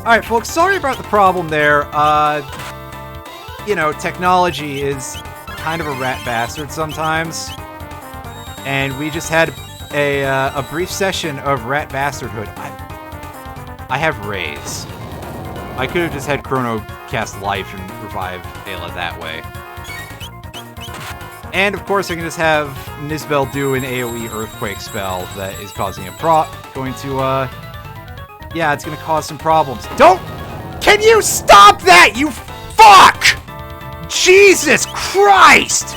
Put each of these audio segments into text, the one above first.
Alright, folks, sorry about the problem there. You know, technology is kind of a rat bastard sometimes. And we just had a brief session of rat bastardhood. I have Rays. I could have just had Chrono cast life and revive Ayla that way. And of course I can just have Nizbel do an AoE earthquake spell that is causing a yeah, it's gonna cause some problems. Can you stop that, you fuck! Jesus Christ!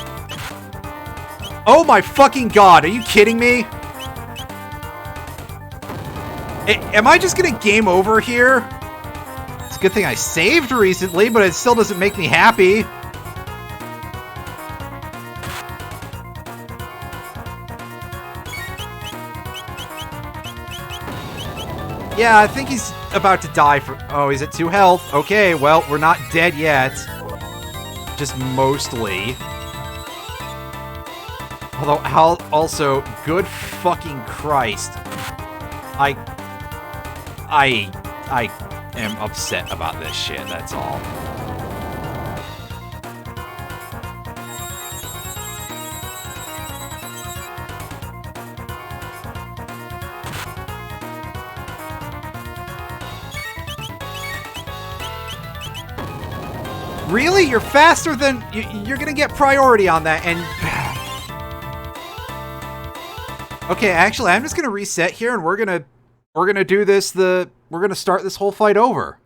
Oh my fucking god, are you kidding me? Am I just gonna game over here? It's a good thing I saved recently, but it still doesn't make me happy. Yeah, I think he's about to die for... Oh, he's at 2 health. Okay, well, we're not dead yet. Just mostly. Although, also, good fucking Christ. I am upset about this shit, that's all. Really? You're faster than... You're gonna get priority on that, and... Okay, actually, I'm just gonna reset here, and we're gonna do this, we're gonna start this whole fight over.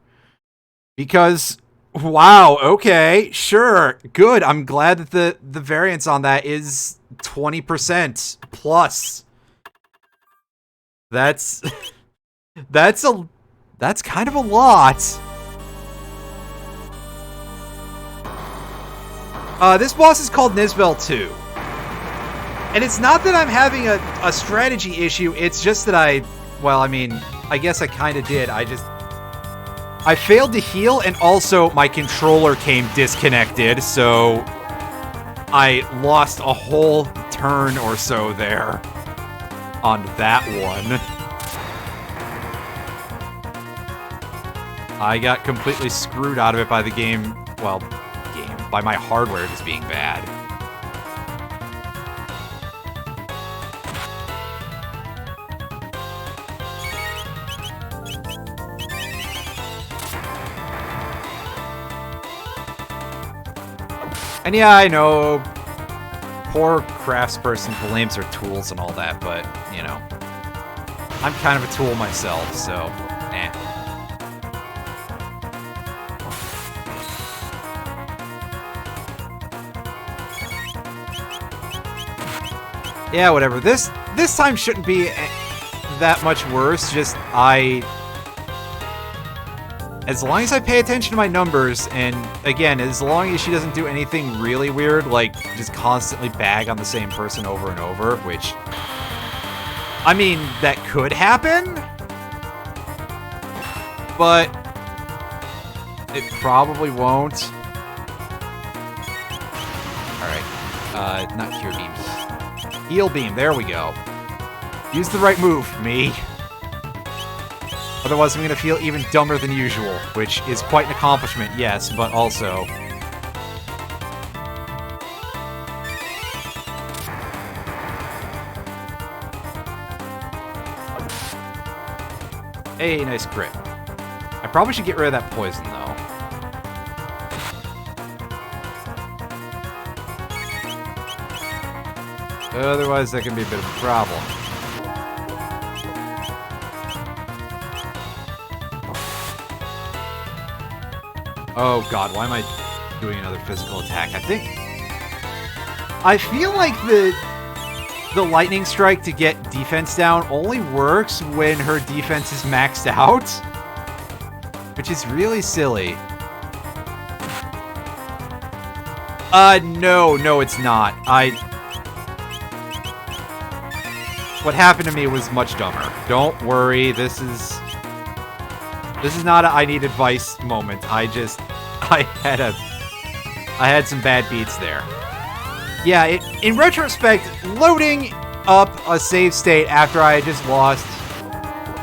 Because... Wow, okay, sure, good. I'm glad that the variance on that is 20% plus. That's kind of a lot. This boss is called Nizbel 2. And it's not that I'm having a strategy issue, it's just that well, I mean, I guess I kind of did. I failed to heal, and also my controller came disconnected, so I lost a whole turn or so there on that one. I got completely screwed out of it by the game, well, by my hardware just being bad. And yeah, I know, poor craftsperson blames her tools and all that, but, you know, I'm kind of a tool myself, so, eh. Yeah, whatever. This time shouldn't be that much worse. Just as long as I pay attention to my numbers, and again, as long as she doesn't do anything really weird, like just constantly bag on the same person over and over, which, I mean, that could happen, but it probably won't. Alright, not Cure Beam. Heal Beam, there we go. Use the right move, me. Otherwise, I'm going to feel even dumber than usual, which is quite an accomplishment, yes, but also... Hey, nice crit. I probably should get rid of that poison, though. Otherwise, that can be a bit of a problem. Oh god, why am I doing another physical attack? I feel like the lightning strike to get defense down only works when her defense is maxed out, which is really silly. No, it's not. What happened to me was much dumber. Don't worry, this is not a I need advice moment. I had some bad beats there. Yeah, in retrospect, loading up a save state after I had just lost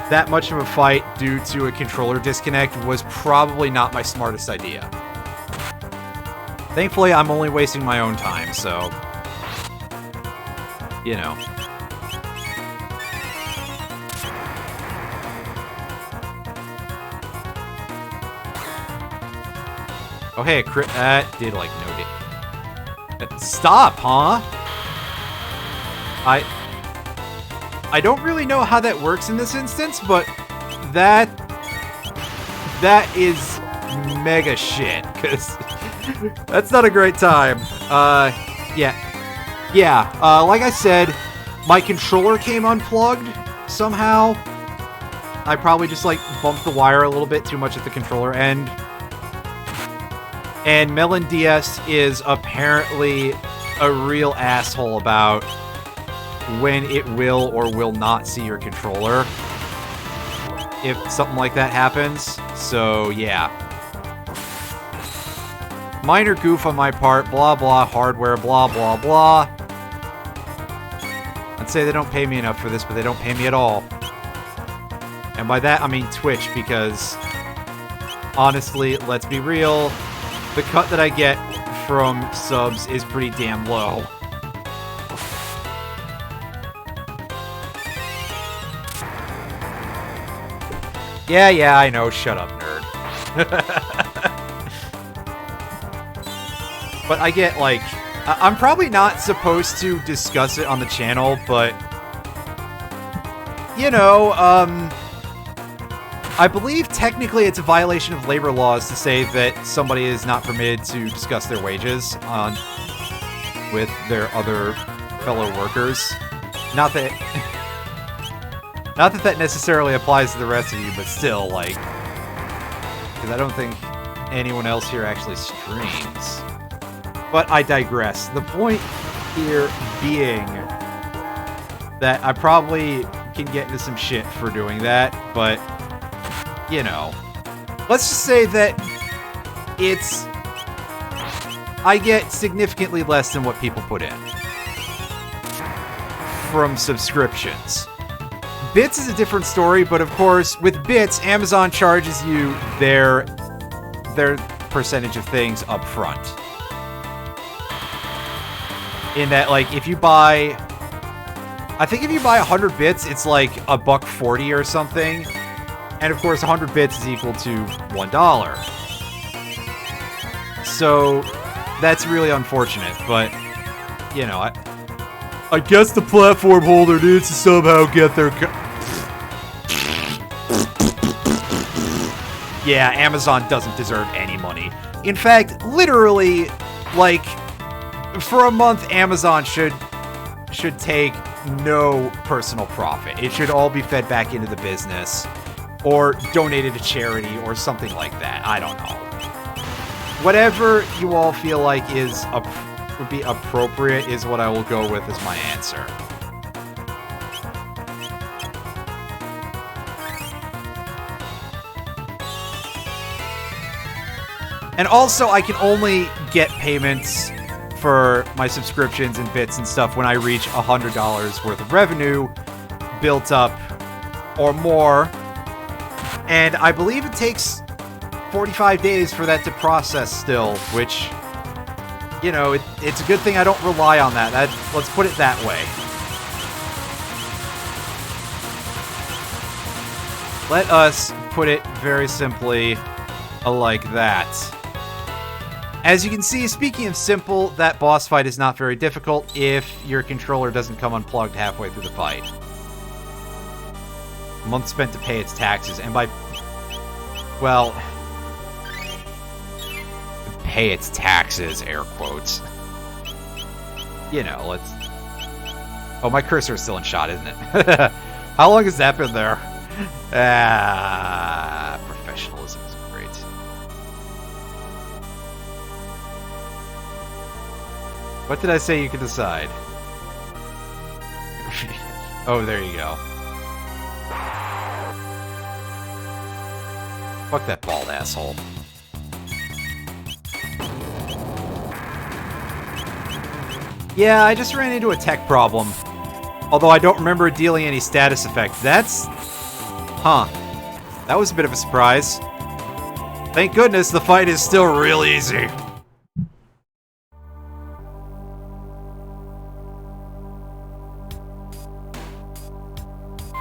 that much of a fight due to a controller disconnect was probably not my smartest idea. Thankfully, I'm only wasting my own time, so... You know. Oh, hey, crit... That did, like, no damage. Stop, huh? I don't really know how that works in this instance, but that is mega shit, because that's not a great time. Like I said, my controller came unplugged somehow. I probably just, like, bumped the wire a little bit too much at the controller end. And melonDS is apparently a real asshole about when it will or will not see your controller if something like that happens. So, yeah. Minor goof on my part, blah, blah, hardware, blah, blah, blah. I'd say they don't pay me enough for this, but they don't pay me at all. And by that, I mean Twitch, because honestly, let's be real, the cut that I get from subs is pretty damn low. Yeah, I know. Shut up, nerd. But I get, like... I'm probably not supposed to discuss it on the channel, but... You know, I believe technically it's a violation of labor laws to say that somebody is not permitted to discuss their wages with their other fellow workers. Not that that necessarily applies to the rest of you, but still, like, because I don't think anyone else here actually streams. But I digress. The point here being that I probably can get into some shit for doing that, but you know, let's just say that I get significantly less than what people put in from subscriptions. Bits is a different story, but of course, with bits, Amazon charges you their percentage of things up front. In that, like, if you buy... I think if you buy 100 bits, it's like $1.40 or something. And of course, 100 bits is equal to $1. So, that's really unfortunate, but, you know, I guess the platform holder needs to somehow get their... Yeah, Amazon doesn't deserve any money. In fact, literally, like, for a month, Amazon should take no personal profit. It should all be fed back into the business, or donated to charity, or something like that. I don't know. Whatever you all feel like would be appropriate is what I will go with as my answer. And also, I can only get payments for my subscriptions and bits and stuff when I reach $100 worth of revenue built up or more. And I believe it takes 45 days for that to process still, which, you know, it's a good thing I don't rely on that. Let's put it that way. Let us put it very simply like that. As you can see, speaking of simple, that boss fight is not very difficult if your controller doesn't come unplugged halfway through the fight. A month spent to pay its taxes, and by... well... pay its taxes, air quotes. You know, let's... oh, my cursor is still in shot, isn't it? How long has that been there? Professionalism is great. What did I say you could decide? Oh, there you go. Fuck that bald asshole. Yeah, I just ran into a tech problem. Although I don't remember dealing any status effect. That's Huh. That was a bit of a surprise. Thank goodness the fight is still real easy.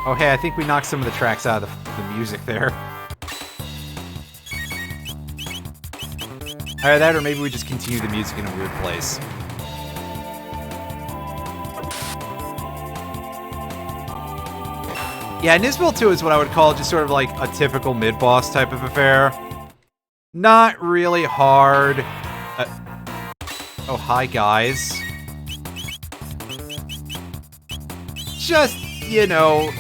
Oh, hey, I think we knocked some of the tracks out of the music there. Either that, or maybe we just continue the music in a weird place. Yeah, Nisbel 2 is what I would call just sort of like a typical mid-boss type of affair. Not really hard. Oh, hi, guys. Just, you know,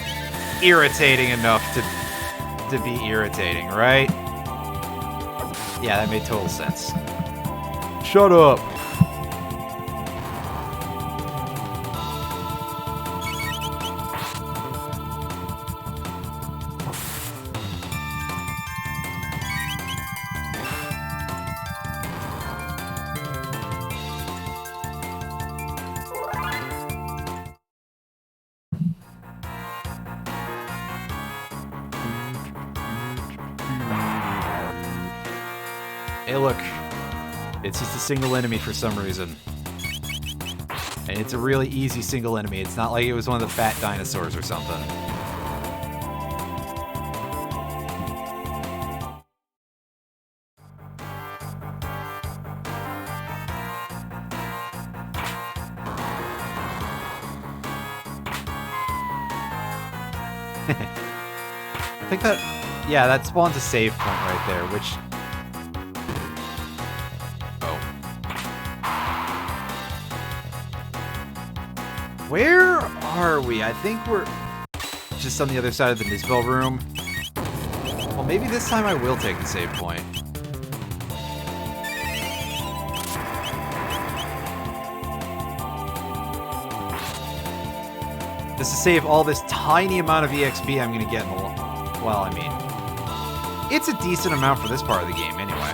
irritating enough to be irritating, right? Yeah, that made total sense. Shut up. Hey, look. It's just a single enemy for some reason. And it's a really easy single enemy. It's not like it was one of the fat dinosaurs or something. I think that... Yeah, that spawns a save point right there, which... Where are we? I think we're just on the other side of the Nisbel room. Well, maybe this time I will take the save point. Just to save all this tiny amount of EXP I'm going to get in the... Well, I mean... It's a decent amount for this part of the game, anyway.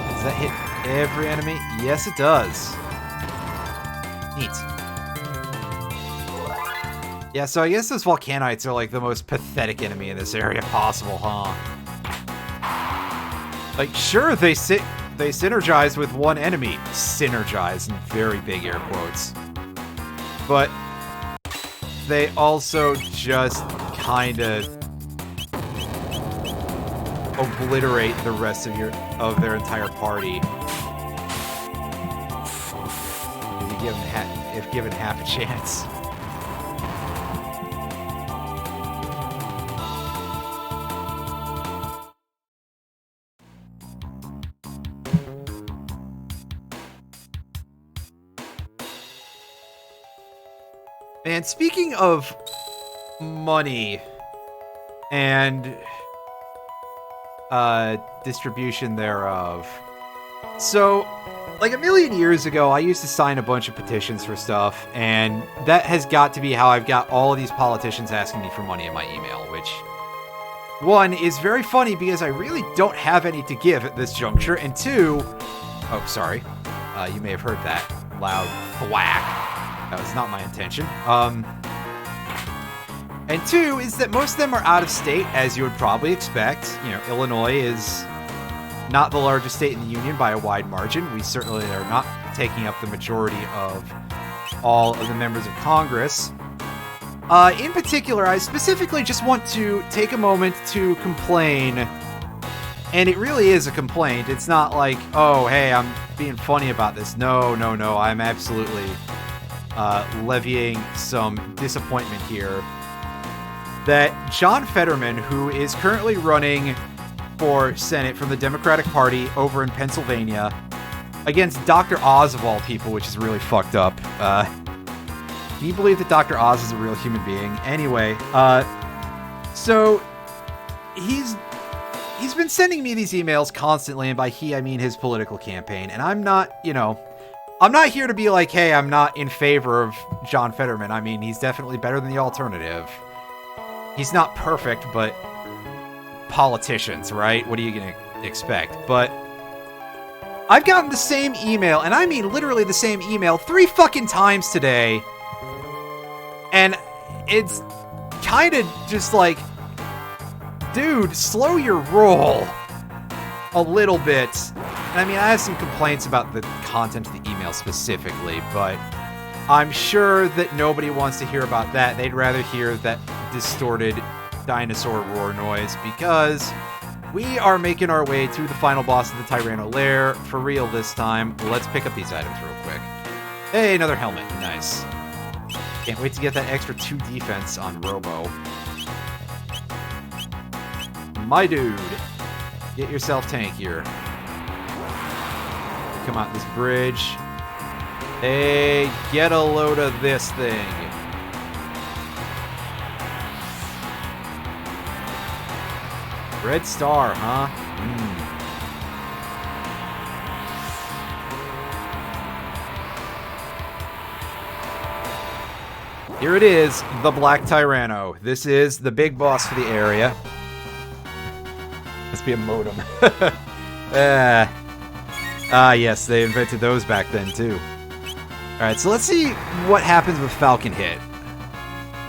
Does that hit every enemy? Yes, it does. Neat. Yeah, so I guess those Volcanites are like the most pathetic enemy in this area possible, huh? Like, sure, they synergize with one enemy. Synergize in very big air quotes. But they also just kinda obliterate the rest of their entire party. If given half a chance. And speaking of money and distribution thereof, so like a million years ago, I used to sign a bunch of petitions for stuff, and that has got to be how I've got all of these politicians asking me for money in my email, which, one, is very funny because I really don't have any to give at this juncture, and two, oh, sorry, you may have heard that loud thwack. That was not my intention. And two is that most of them are out of state, as you would probably expect. You know, Illinois is not the largest state in the union by a wide margin. We certainly are not taking up the majority of all of the members of Congress. In particular, I specifically just want to take a moment to complain, and it really is a complaint. It's not like, oh, hey, I'm being funny about this. No, no, no, I'm absolutely levying some disappointment here. That John Fetterman, who is currently running for Senate from the Democratic Party over in Pennsylvania against Dr. Oz of all people, which is really fucked up. Can you believe that Dr. Oz is a real human being? Anyway, so he's been sending me these emails constantly, and by he, I mean his political campaign, and I'm not, you know, I'm not here to be like, hey, I'm not in favor of John Fetterman. I mean, he's definitely better than the alternative. He's not perfect, but politicians, right? What are you going to expect? But I've gotten the same email, and I mean literally the same email 3 fucking times today. And it's kind of just like, dude, slow your roll a little bit. And I mean, I have some complaints about the content of the email specifically, but I'm sure that nobody wants to hear about that. They'd rather hear that distorted dinosaur roar noise, because we are making our way to the final boss of the Tyranno Lair, for real this time. Let's pick up these items real quick. Hey, another helmet. Nice. Can't wait to get that extra 2 defense on Robo. My dude, get yourself tankier. Come out this bridge. Hey, get a load of this thing. Red star, huh? Here it is, the Black Tyranno. This is the big boss for the area. Must be a modem. Yes, they invented those back then, too. Alright, so let's see what happens with Falcon Hit.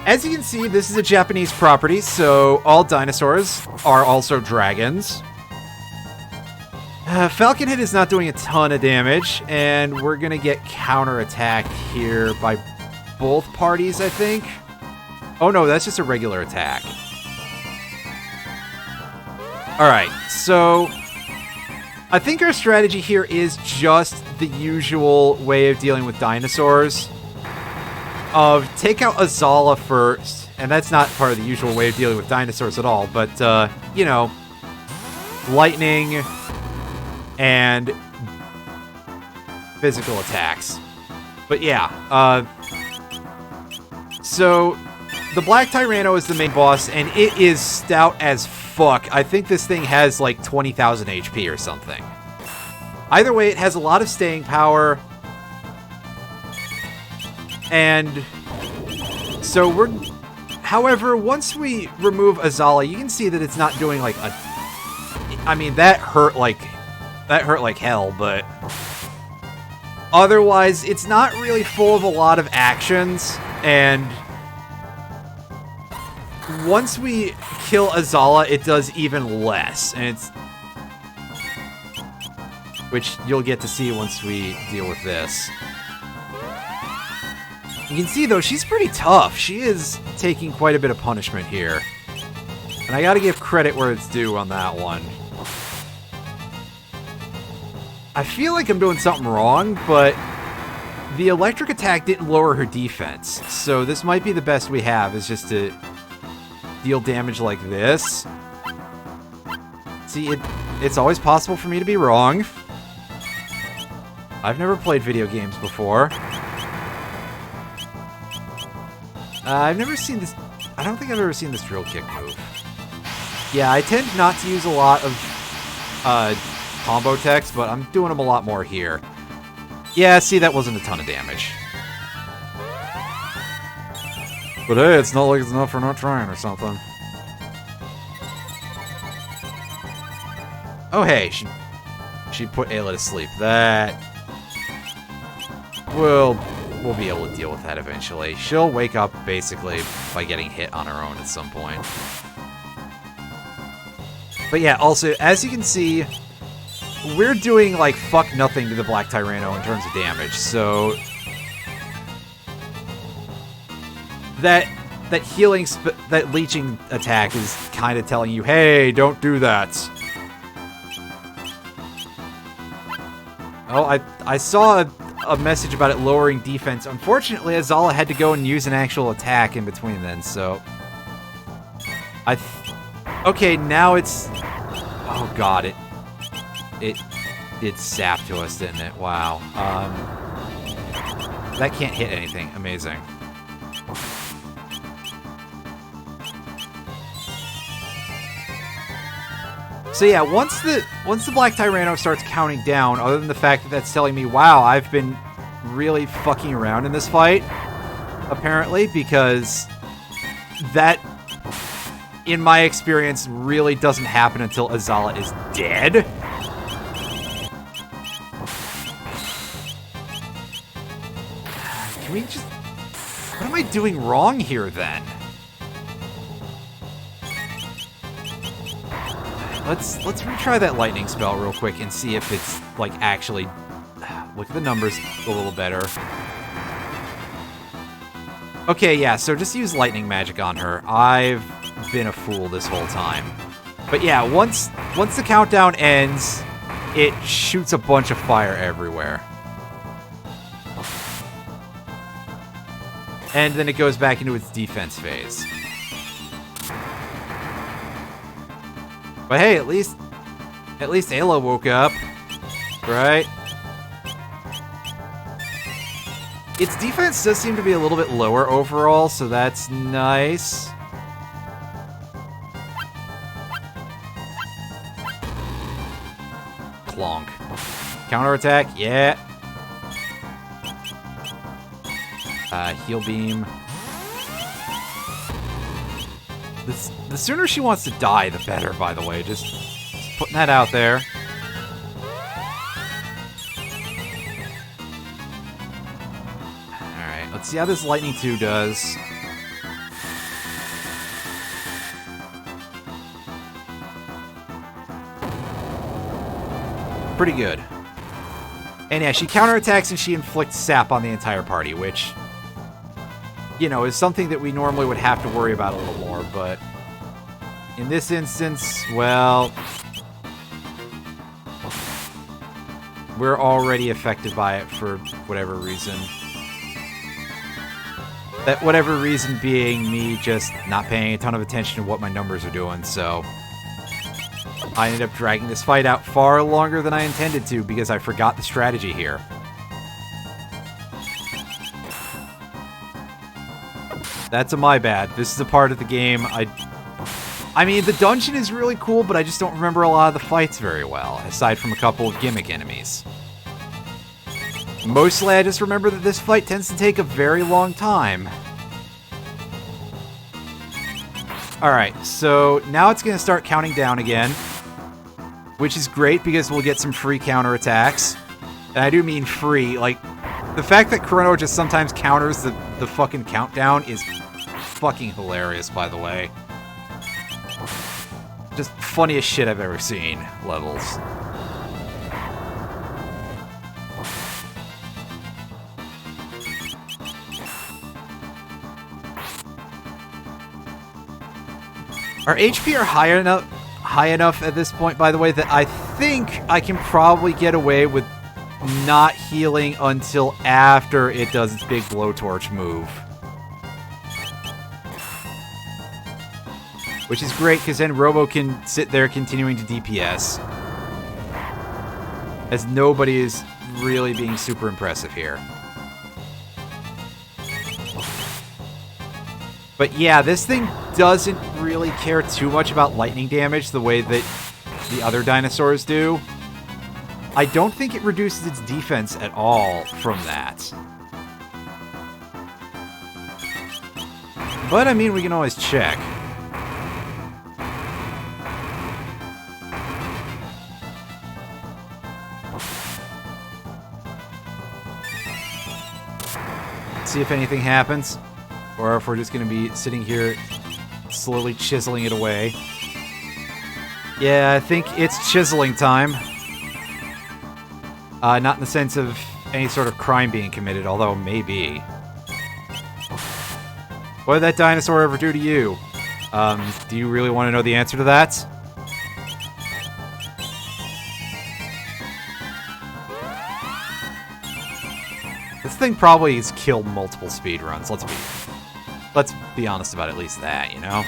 As you can see, this is a Japanese property, so all dinosaurs are also dragons. Falcon Hit is not doing a ton of damage, and we're gonna get counterattacked here by both parties, I think. Oh no, that's just a regular attack. Alright, so I think our strategy here is just the usual way of dealing with dinosaurs. Of take out Azala first, and that's not part of the usual way of dealing with dinosaurs at all, but, you know, lightning and physical attacks. But yeah, so the Black Tyranno is the main boss, and it is stout as fuck. I think this thing has like 20,000 HP or something. Either way, it has a lot of staying power. And so however, once we remove Azala, you can see that it's not doing like a, I mean, that hurt like hell, but otherwise, it's not really full of a lot of actions. And once we kill Azala, it does even less, and which you'll get to see once we deal with this. You can see, though, she's pretty tough. She is taking quite a bit of punishment here. And I gotta give credit where it's due on that one. I feel like I'm doing something wrong, but the electric attack didn't lower her defense. So this might be the best we have, is just to deal damage like this. See, it's always possible for me to be wrong. I've never played video games before. I've never seen this. I don't think I've ever seen this drill kick move. Yeah, I tend not to use a lot of combo techs, but I'm doing them a lot more here. Yeah, see, that wasn't a ton of damage. But hey, it's not like it's enough for not trying or something. Oh hey, she put Ayla to sleep. That we'll be able to deal with that eventually. She'll wake up basically by getting hit on her own at some point. But yeah, also, as you can see, we're doing like fuck nothing to the Black Tyranno in terms of damage, so that healing, that leeching attack is kind of telling you, hey, don't do that. Oh, I saw a message about it lowering defense. Unfortunately, Azala had to go and use an actual attack in between then, so okay, now it's, oh god, it did sap to us, didn't it? Wow. That can't hit anything. Amazing. So yeah, once the Black Tyranno starts counting down, other than the fact that that's telling me, wow, I've been really fucking around in this fight, apparently, because that, in my experience, really doesn't happen until Azala is dead. Can we just... What am I doing wrong here, then? Let's retry that lightning spell real quick and see if it's, like, actually... Look at the numbers a little better. Okay, yeah, so just use lightning magic on her. I've been a fool this whole time. But yeah, once the countdown ends, it shoots a bunch of fire everywhere. And then it goes back into its defense phase. But hey, at least Ayla woke up, right? Its defense does seem to be a little bit lower overall, so that's nice. Clonk. Counterattack, yeah. Heal beam. The sooner she wants to die, the better, by the way. Just putting that out there. Alright, let's see how this Lightning 2 does. Pretty good. And yeah, she counterattacks and she inflicts sap on the entire party, which, you know, is something that we normally would have to worry about a little more, but in this instance, well, we're already affected by it for whatever reason. That whatever reason being me just not paying a ton of attention to what my numbers are doing, so I ended up dragging this fight out far longer than I intended to because I forgot the strategy here. That's my bad. This is a part of the game I mean, the dungeon is really cool, but I just don't remember a lot of the fights very well, aside from a couple of gimmick enemies. Mostly, I just remember that this fight tends to take a very long time. Alright, so now it's going to start counting down again, which is great because we'll get some free counterattacks. And I do mean free, like, the fact that Chrono just sometimes counters the fucking countdown is fucking hilarious, by the way. Just funniest shit I've ever seen, levels. Our HP are high enough at this point, by the way, that I think I can probably get away with not healing until after it does its big blowtorch move. Which is great, because then Robo can sit there continuing to DPS. As nobody is really being super impressive here. But yeah, this thing doesn't really care too much about lightning damage the way that the other dinosaurs do. I don't think it reduces its defense at all from that. But I mean, we can always check. See if anything happens, or if we're just going to be sitting here slowly chiseling it away. Yeah, I think it's chiseling time. Not in the sense of any sort of crime being committed, although maybe. What did that dinosaur ever do to you? Do you really want to know the answer to that? This thing probably has killed multiple speedruns. Let's be honest about at least that, you know?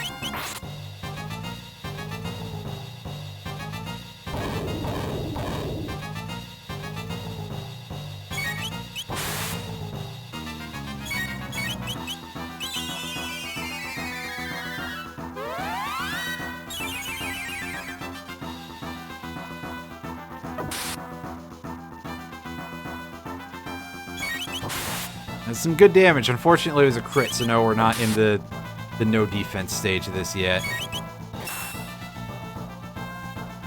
That's some good damage. Unfortunately, it was a crit, so no, we're not in the no defense stage of this yet.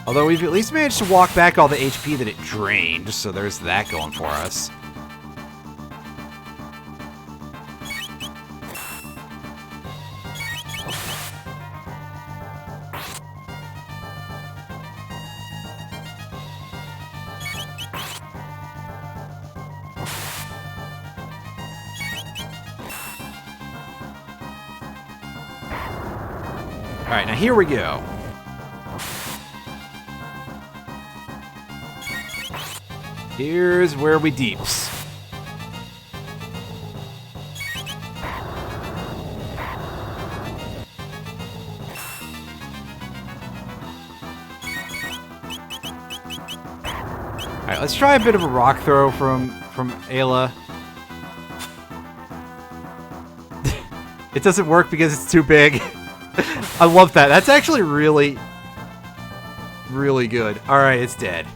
Although we've at least managed to walk back all the HP that it drained, so there's that going for us. Alright, now here we go. Here's where we deeps. Alright, let's try a bit of a rock throw from Ayla. It doesn't work because it's too big. I love that. That's actually really, really good. Alright, it's dead.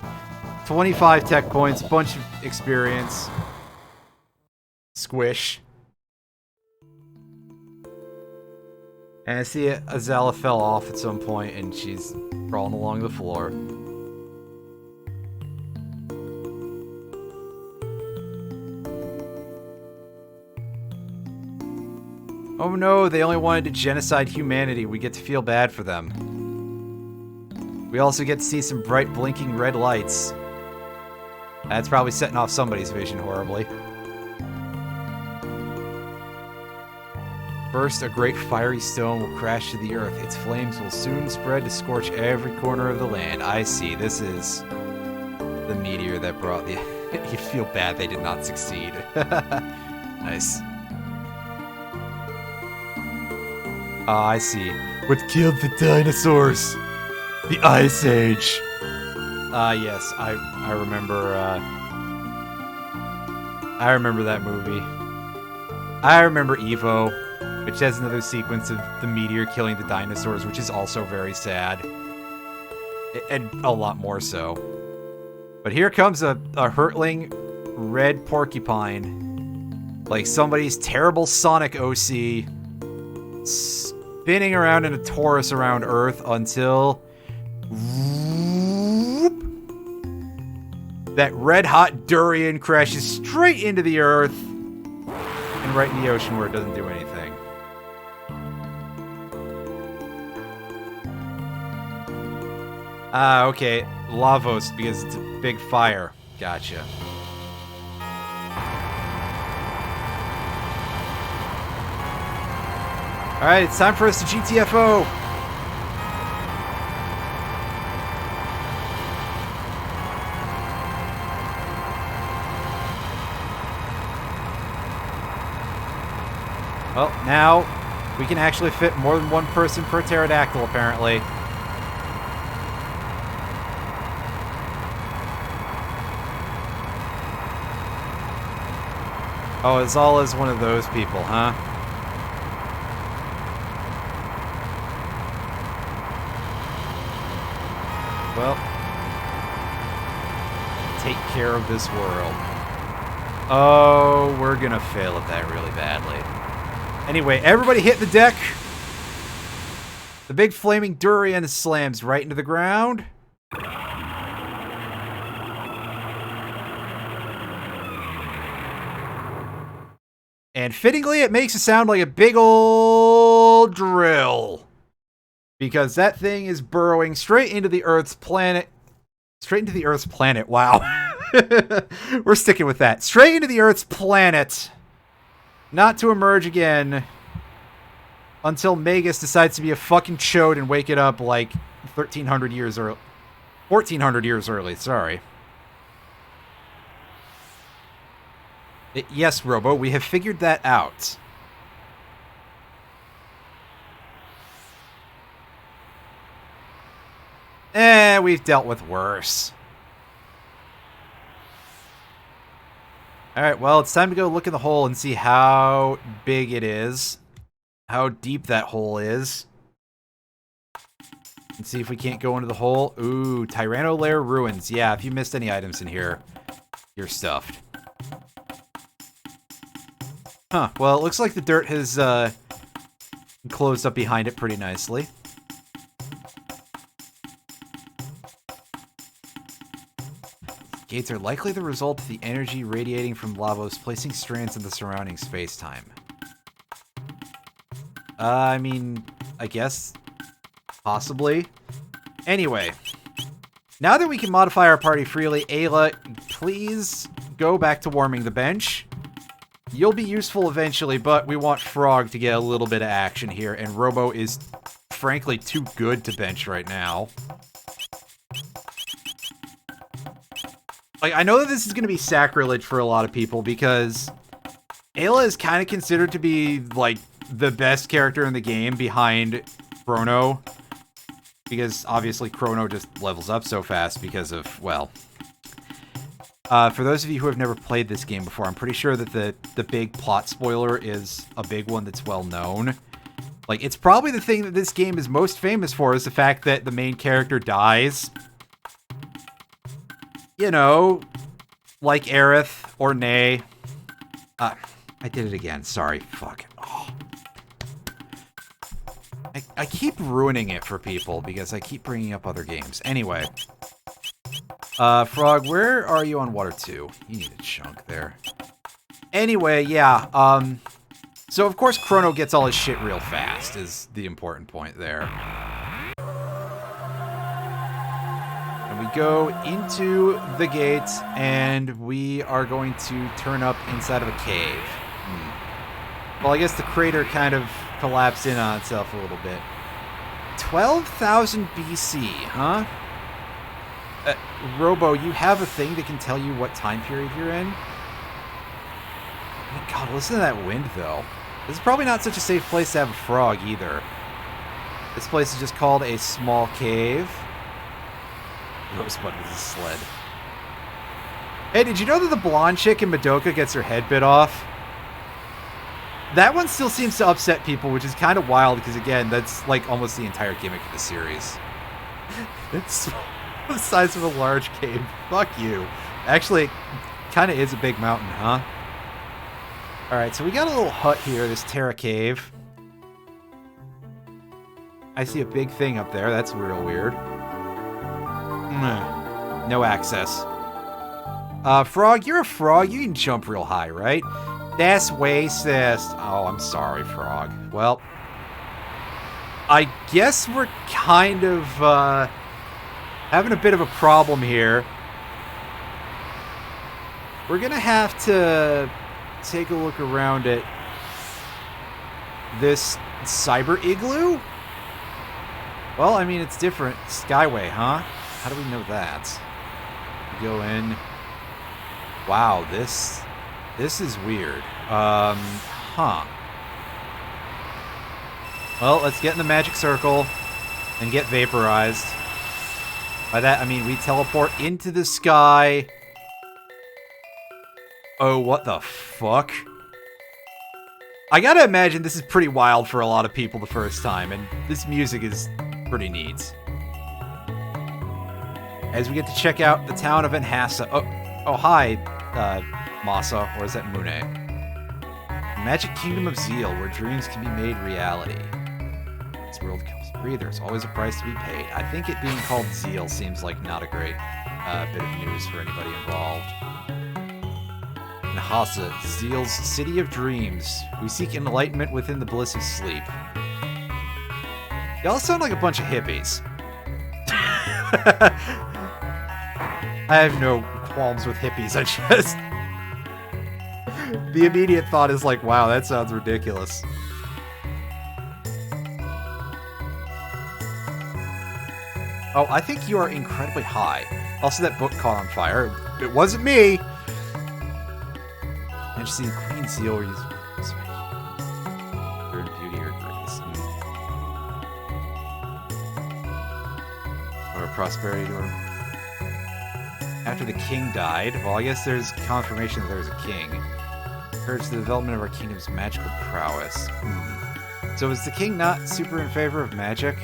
25 tech points, bunch of experience. Squish. And I see Azala fell off at some point and she's crawling along the floor. Oh no, they only wanted to genocide humanity. We get to feel bad for them. We also get to see some bright blinking red lights. That's probably setting off somebody's vision horribly. First, a great fiery stone will crash to the earth. Its flames will soon spread to scorch every corner of the land. I see. This is the meteor that brought the... You feel bad they did not succeed. Nice. Ah, I see. What killed the dinosaurs? The Ice Age. Yes, I remember, I remember that movie. I remember Evo, which has another sequence of the meteor killing the dinosaurs, which is also very sad. And a lot more so. But here comes a hurtling red porcupine. Like somebody's terrible Sonic OC. Spinning around in a torus around Earth until that red-hot durian crashes straight into the Earth and right in the ocean where it doesn't do anything. Ah, okay. Lavos, because it's a big fire. Gotcha. Alright, it's time for us to GTFO! Well, now we can actually fit more than one person per pterodactyl, apparently. Oh, Azala is one of those people, huh? Well, take care of this world. Oh, we're gonna fail at that really badly. Anyway, everybody hit the deck. The big flaming durian slams right into the ground. And fittingly, it makes it sound like a big old drill. Because that thing is burrowing straight into the Earth's planet. Straight into the Earth's planet. Wow. We're sticking with that. Straight into the Earth's planet. Not to emerge again. Until Magus decides to be a fucking chode and wake it up like 1,300 years early. 1,400 years early, sorry. Yes, Robo, we have figured that out. We've dealt with worse. Alright, well, it's time to go look in the hole and see how big it is. How deep that hole is. And see if we can't go into the hole. Ooh, Tyranno Lair ruins. Yeah, if you missed any items in here, you're stuffed. Huh, well, it looks like the dirt has closed up behind it pretty nicely. Gates are likely the result of the energy radiating from Lavos placing strands in the surrounding space-time. I mean, I guess, possibly. Anyway, now that we can modify our party freely, Ayla, please go back to warming the bench. You'll be useful eventually, but we want Frog to get a little bit of action here, and Robo is frankly too good to bench right now. Like, I know that this is going to be sacrilege for a lot of people because Ayla is kind of considered to be, like, the best character in the game behind Chrono. Because, obviously, Chrono just levels up so fast because of, well... for those of you who have never played this game before, I'm pretty sure that the big plot spoiler is a big one that's well known. Like, it's probably the thing that this game is most famous for is the fact that the main character dies. You know, like Aerith or Nay. I did it again. Sorry. Fuck. Oh. I keep ruining it for people because I keep bringing up other games. Anyway. Frog, where are you on Water 2? You need a chunk there. Anyway, yeah. So, of course, Chrono gets all his shit real fast is the important point there. We go into the gate, and we are going to turn up inside of a cave. Well, I guess the crater kind of collapsed in on itself a little bit. 12,000 BC, huh? Robo, you have a thing that can tell you what time period you're in? Oh my god, listen to that wind, though. This is probably not such a safe place to have a frog, either. This place is just called a small cave. Rosebud with his sled. Hey, did you know that the blonde chick in Madoka gets her head bit off? That one still seems to upset people, which is kind of wild, because again, that's like almost the entire gimmick of the series. It's the size of a large cave. Fuck you. Actually, it kind of is a big mountain, huh? Alright, so we got a little hut here, this Terra Cave. I see a big thing up there. That's real weird. No access. Frog, you're a frog. You can jump real high, right? That's racist. Oh, I'm sorry, Frog. Well, I guess we're kind of, having a bit of a problem here. We're gonna have to take a look around at this cyber igloo? Well, I mean, it's different. Skyway, huh? How do we know that? Go in. Wow, this is weird. Huh. Well, let's get in the magic circle and get vaporized. By that, I mean we teleport into the sky. Oh, what the fuck? I gotta imagine this is pretty wild for a lot of people the first time, and this music is pretty neat. As we get to check out the town of Enhassa. Oh, hi, Masa, or is that Mune? Magic Kingdom of Zeal, where dreams can be made reality. This world comes free, there's always a price to be paid. I think it being called Zeal seems like not a great bit of news for anybody involved. Enhassa, Zeal's city of dreams. We seek enlightenment within the bliss of sleep. Y'all sound like a bunch of hippies. I have no qualms with hippies, I just... The immediate thought is like, wow, that sounds ridiculous. Oh, I think you are incredibly high. Also, that book caught on fire. It wasn't me! And you see the Queen Zeal or use your beauty or grace. Or prosperity door. After the king died, well, I guess there's confirmation that there's a king. Encourage the development of our kingdom's magical prowess. So is the king not super in favor of magic?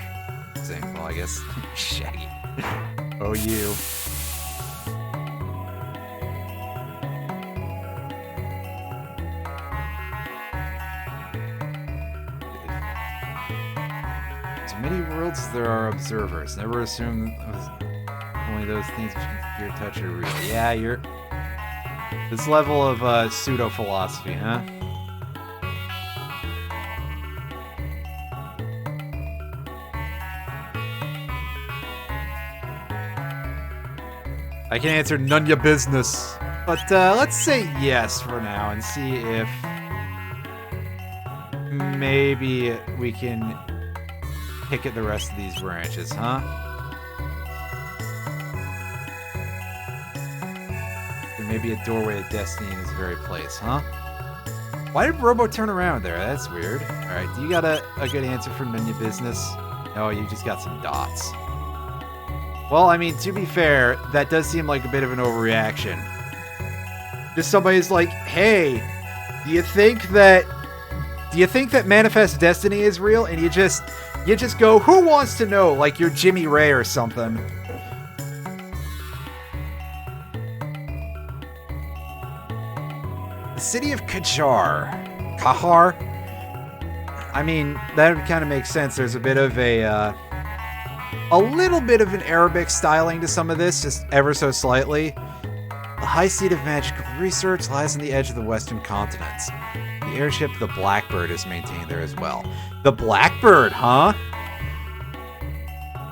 Well, I guess Shaggy. Oh, you. As many worlds as there are observers. Never assume only those things which your touch are real. Yeah, you're... This level of pseudo-philosophy, huh? I can answer none of your business. But let's say yes for now and see if maybe we can pick at the rest of these branches, huh? There may be a doorway of destiny in this very place, huh? Why did Robo turn around there? That's weird. Alright, do you got a good answer for none of your business? No, you just got some dots. Well, I mean, to be fair, that does seem like a bit of an overreaction. Just somebody's like, hey, do you think that Manifest Destiny is real? And you just go, who wants to know? Like you're Jimmy Ray or something. The city of Kahar. I mean, that would kind of make sense. There's a bit of a little bit of an Arabic styling to some of this, just ever so slightly. The high seat of magical research lies on the edge of the western continents. The airship, the Blackbird, is maintained there as well. The Blackbird, huh?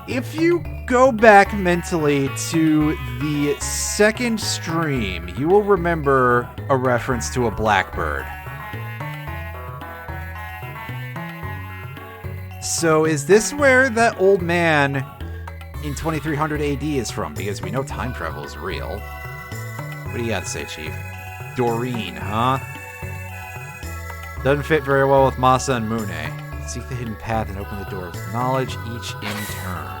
If you go back mentally to the second stream, you will remember a reference to a Blackbird. So is this where that old man in 2300 AD is from? Because we know time travel is real. What do you got to say, Chief? Doreen, huh? Doesn't fit very well with Masa and Mune. Seek the hidden path and open the door of knowledge, each in turn.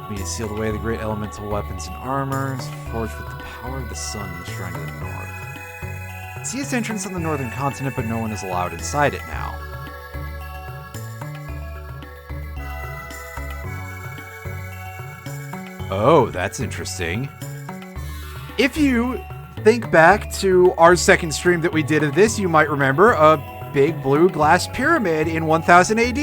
We sealed away the great elemental weapons and armors, forged with the power of the sun in the shrine to the north. See its entrance on the northern continent, but no one is allowed inside it now. Oh, that's interesting. If you think back to our second stream that we did of this, you might remember a big blue glass pyramid in 1000 AD.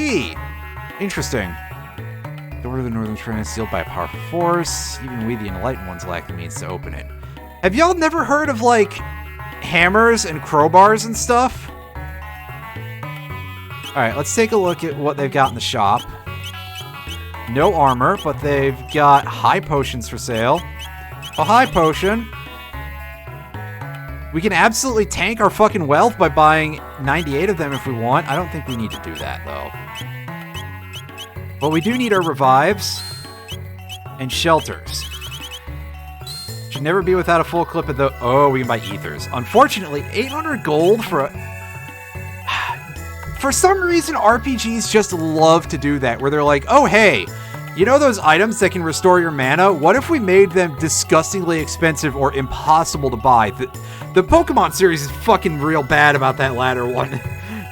Interesting. The door to the northern shrine is sealed by a powerful force. Even we, the enlightened ones, lack the means to open it. Have y'all never heard of, like, hammers and crowbars and stuff? Alright, let's take a look at what they've got in the shop. No armor, but they've got high potions for sale. A high potion. We can absolutely tank our fucking wealth by buying 98 of them if we want. I don't think we need to do that, though. But we do need our revives and shelters. Should never be without a full clip of the... Oh, we can buy ethers. Unfortunately, 800 gold for a... For some reason, RPGs just love to do that, where they're like, oh, hey, you know those items that can restore your mana? What if we made them disgustingly expensive or impossible to buy? The Pokemon series is fucking real bad about that latter one.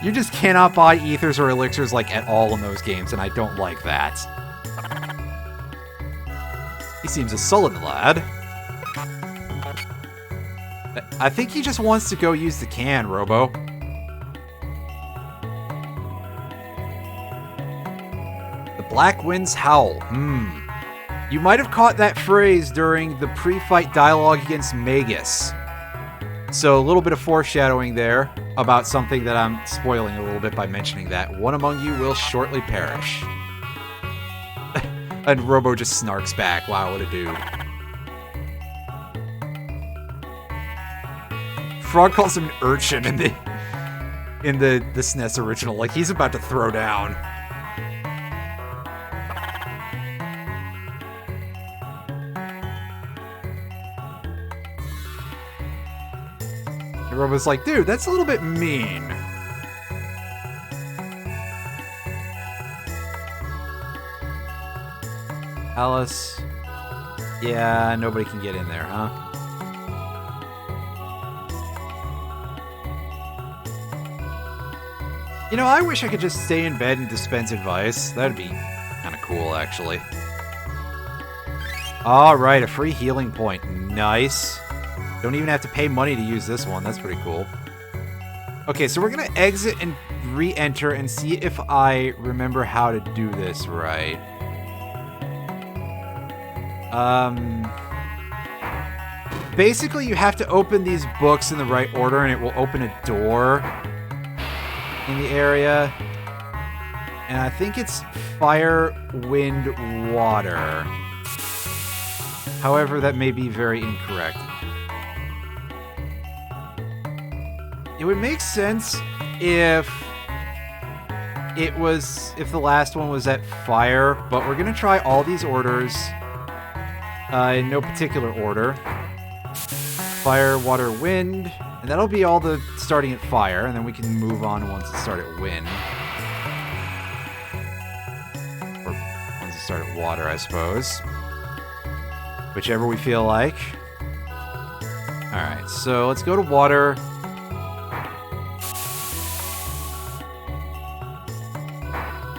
You just cannot buy ethers or elixirs, like, at all in those games, and I don't like that. He seems a sullen lad. I think he just wants to go use the can, Robo. Black Winds Howl. You might have caught that phrase during the pre-fight dialogue against Magus. So a little bit of foreshadowing there about something that I'm spoiling a little bit by mentioning that. One among you will shortly perish. And Robo just snarks back. Wow, what a dude. Frog calls him an urchin in the SNES original. Like, he's about to throw down. Robo's like, dude, that's a little bit mean. Alice. Yeah, nobody can get in there, huh? You know, I wish I could just stay in bed and dispense advice. That'd be kind of cool, actually. Alright, a free healing point. Nice. Don't even have to pay money to use this one. That's pretty cool. Okay, so we're going to exit and re-enter and see if I remember how to do this right. Basically, you have to open these books in the right order, and it will open a door in the area. And I think it's fire, wind, water. However, that may be very incorrect. It would make sense if it was if the last one was at fire, but we're gonna try all these orders in no particular order. Fire, water, wind, and that'll be all the starting at fire, and then we can move on once it start at wind. Or once it start at water, I suppose. Whichever we feel like. Alright, so let's go to water.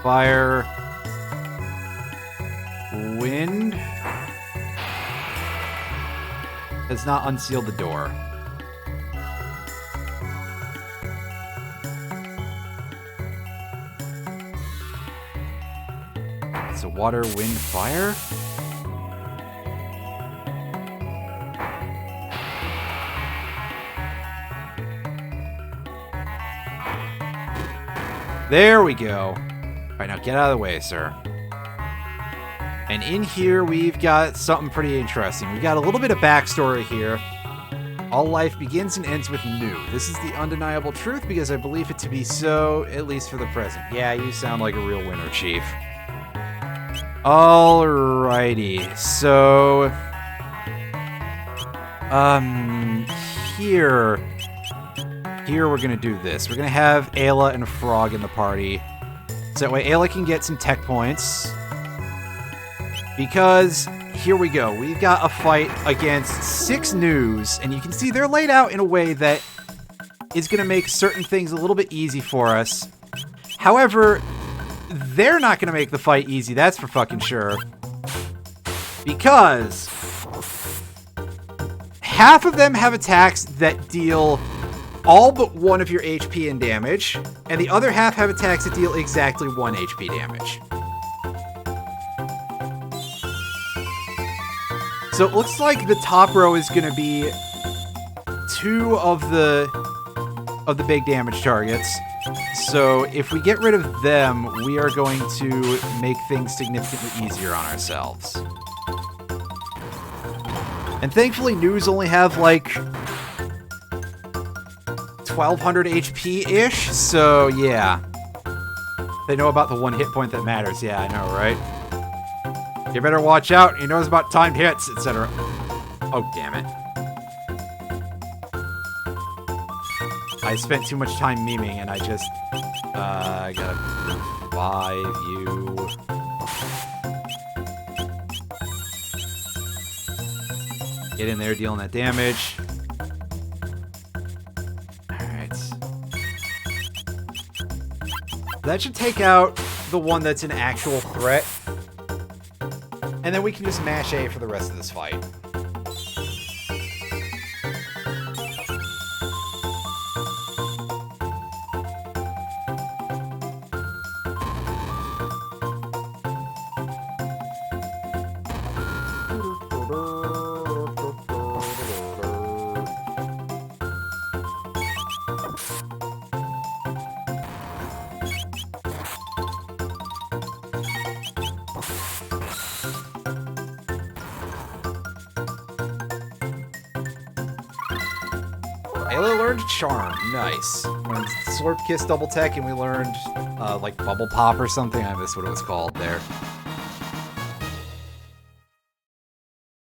Fire. Wind. Has not unsealed the door. So water, wind, fire? There we go. All right, now get out of the way, sir. And in here, we've got something pretty interesting. We've got a little bit of backstory here. All life begins and ends with new. This is the undeniable truth because I believe it to be so, at least for the present. Yeah, you sound like a real winner, Chief. Alrighty, so... Here we're gonna do this. We're gonna have Ayla and Frog in the party. So that way Ayla can get some tech points. Because, here we go, we've got a fight against 6 news, and you can see they're laid out in a way that is going to make certain things a little bit easy for us. However, they're not going to make the fight easy, that's for fucking sure. Because half of them have attacks that deal all but 1 of your HP and damage, and the other half have attacks that deal exactly 1 HP damage. So it looks like the top row is going to be 2 of the big damage targets. So if we get rid of them, we are going to make things significantly easier on ourselves. And thankfully, news only have like 1200 HP-ish, so yeah. They know about the 1 hit point that matters. Yeah, I know, right? You better watch out. He knows about timed hits, etc. Oh, damn it. I spent too much time memeing, and I just... I gotta revive you. Get in there, dealing that damage. Alright. That should take out the one that's an actual threat. And then we can just mash A for the rest of this fight. Ayla learned Charm. Nice. When Slurp Kiss double tech and we learned, like, Bubble Pop or something. I missed what it was called there.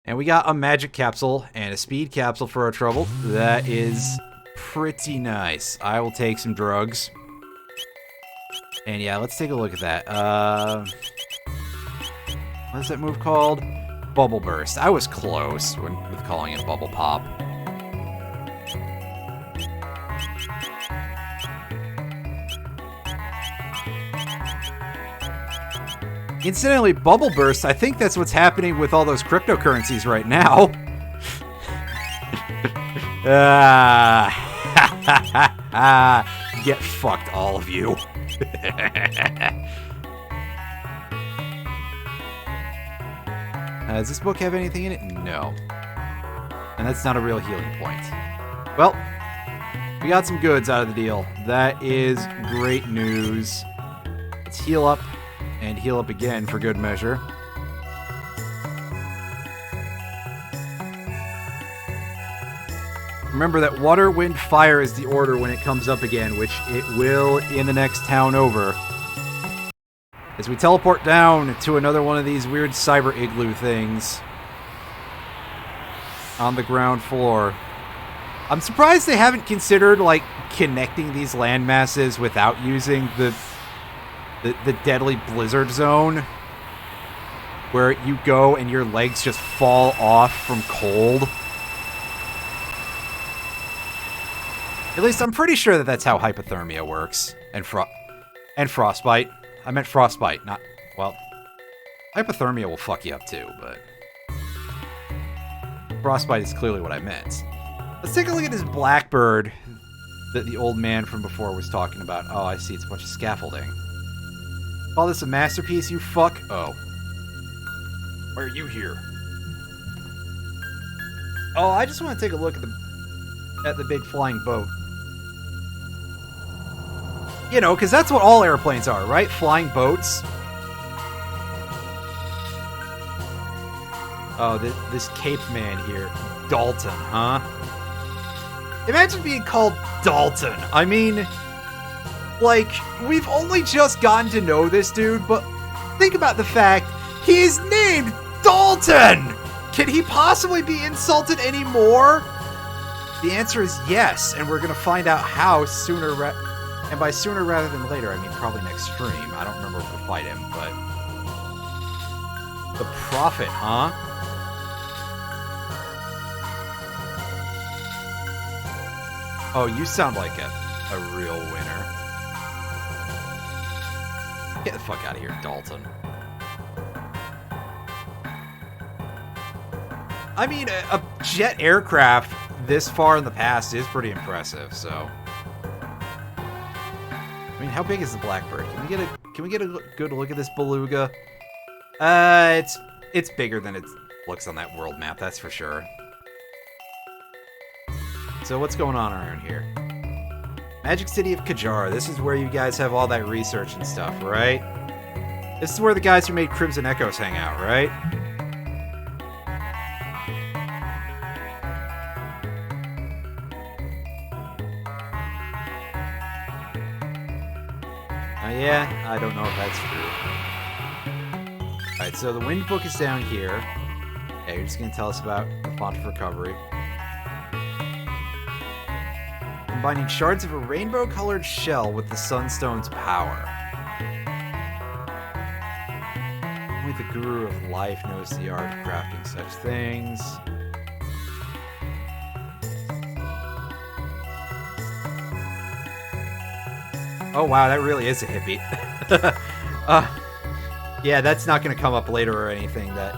And we got a Magic Capsule and a Speed Capsule for our trouble. That is pretty nice. I will take some drugs. And yeah, let's take a look at that. What is that move called? Bubble Burst. I was close with calling it Bubble Pop. Incidentally, Bubble Burst, I think that's what's happening with all those cryptocurrencies right now. Get fucked, all of you. Does this book have anything in it? No. And that's not a real healing point. Well, we got some goods out of the deal. That is great news. Let's heal up. And heal up again for good measure. Remember that water, wind, fire is the order when it comes up again, which it will in the next town over. As we teleport down to another one of these weird cyber igloo things on the ground floor. I'm surprised they haven't considered, like, connecting these land masses without using the deadly blizzard zone, where you go and your legs just fall off from cold. At least I'm pretty sure that that's how hypothermia works. And frostbite. I meant frostbite, not... Well, hypothermia will fuck you up too, but... Frostbite is clearly what I meant. Let's take a look at this blackbird that the old man from before was talking about. Oh, I see. It's a bunch of scaffolding. Call this a masterpiece, you fuck? Oh. Why are you here? Oh, I just want to take a look at the big flying boat. You know, because that's what all airplanes are, right? Flying boats. Oh, this Cape man here. Dalton, huh? Imagine being called Dalton. I mean, like, we've only just gotten to know this dude, but think about the fact he is named Dalton! Can he possibly be insulted anymore? The answer is yes, and we're going to find out how sooner and by sooner rather than later, I mean probably next stream. I don't remember if we'll fight him, but... The Prophet, huh? Oh, you sound like a real winner. Get the fuck out of here, Dalton. I mean, a jet aircraft this far in the past is pretty impressive, so... I mean, how big is the Blackbird? Can we get a good look at this beluga? It's bigger than it looks on that world map, that's for sure. So what's going on around here? Magic City of Kajar. This is where you guys have all that research and stuff, right? This is where the guys who made Crimson Echoes hang out, right? Yeah, I don't know if that's true. Alright, so the Wind Book is down here. Yeah, you're just going to tell us about the Font of Recovery. Combining shards of a rainbow-colored shell with the Sunstone's power. Only the Guru of Life knows the art of crafting such things. Oh wow, that really is a hippie. Yeah, that's not going to come up later or anything, that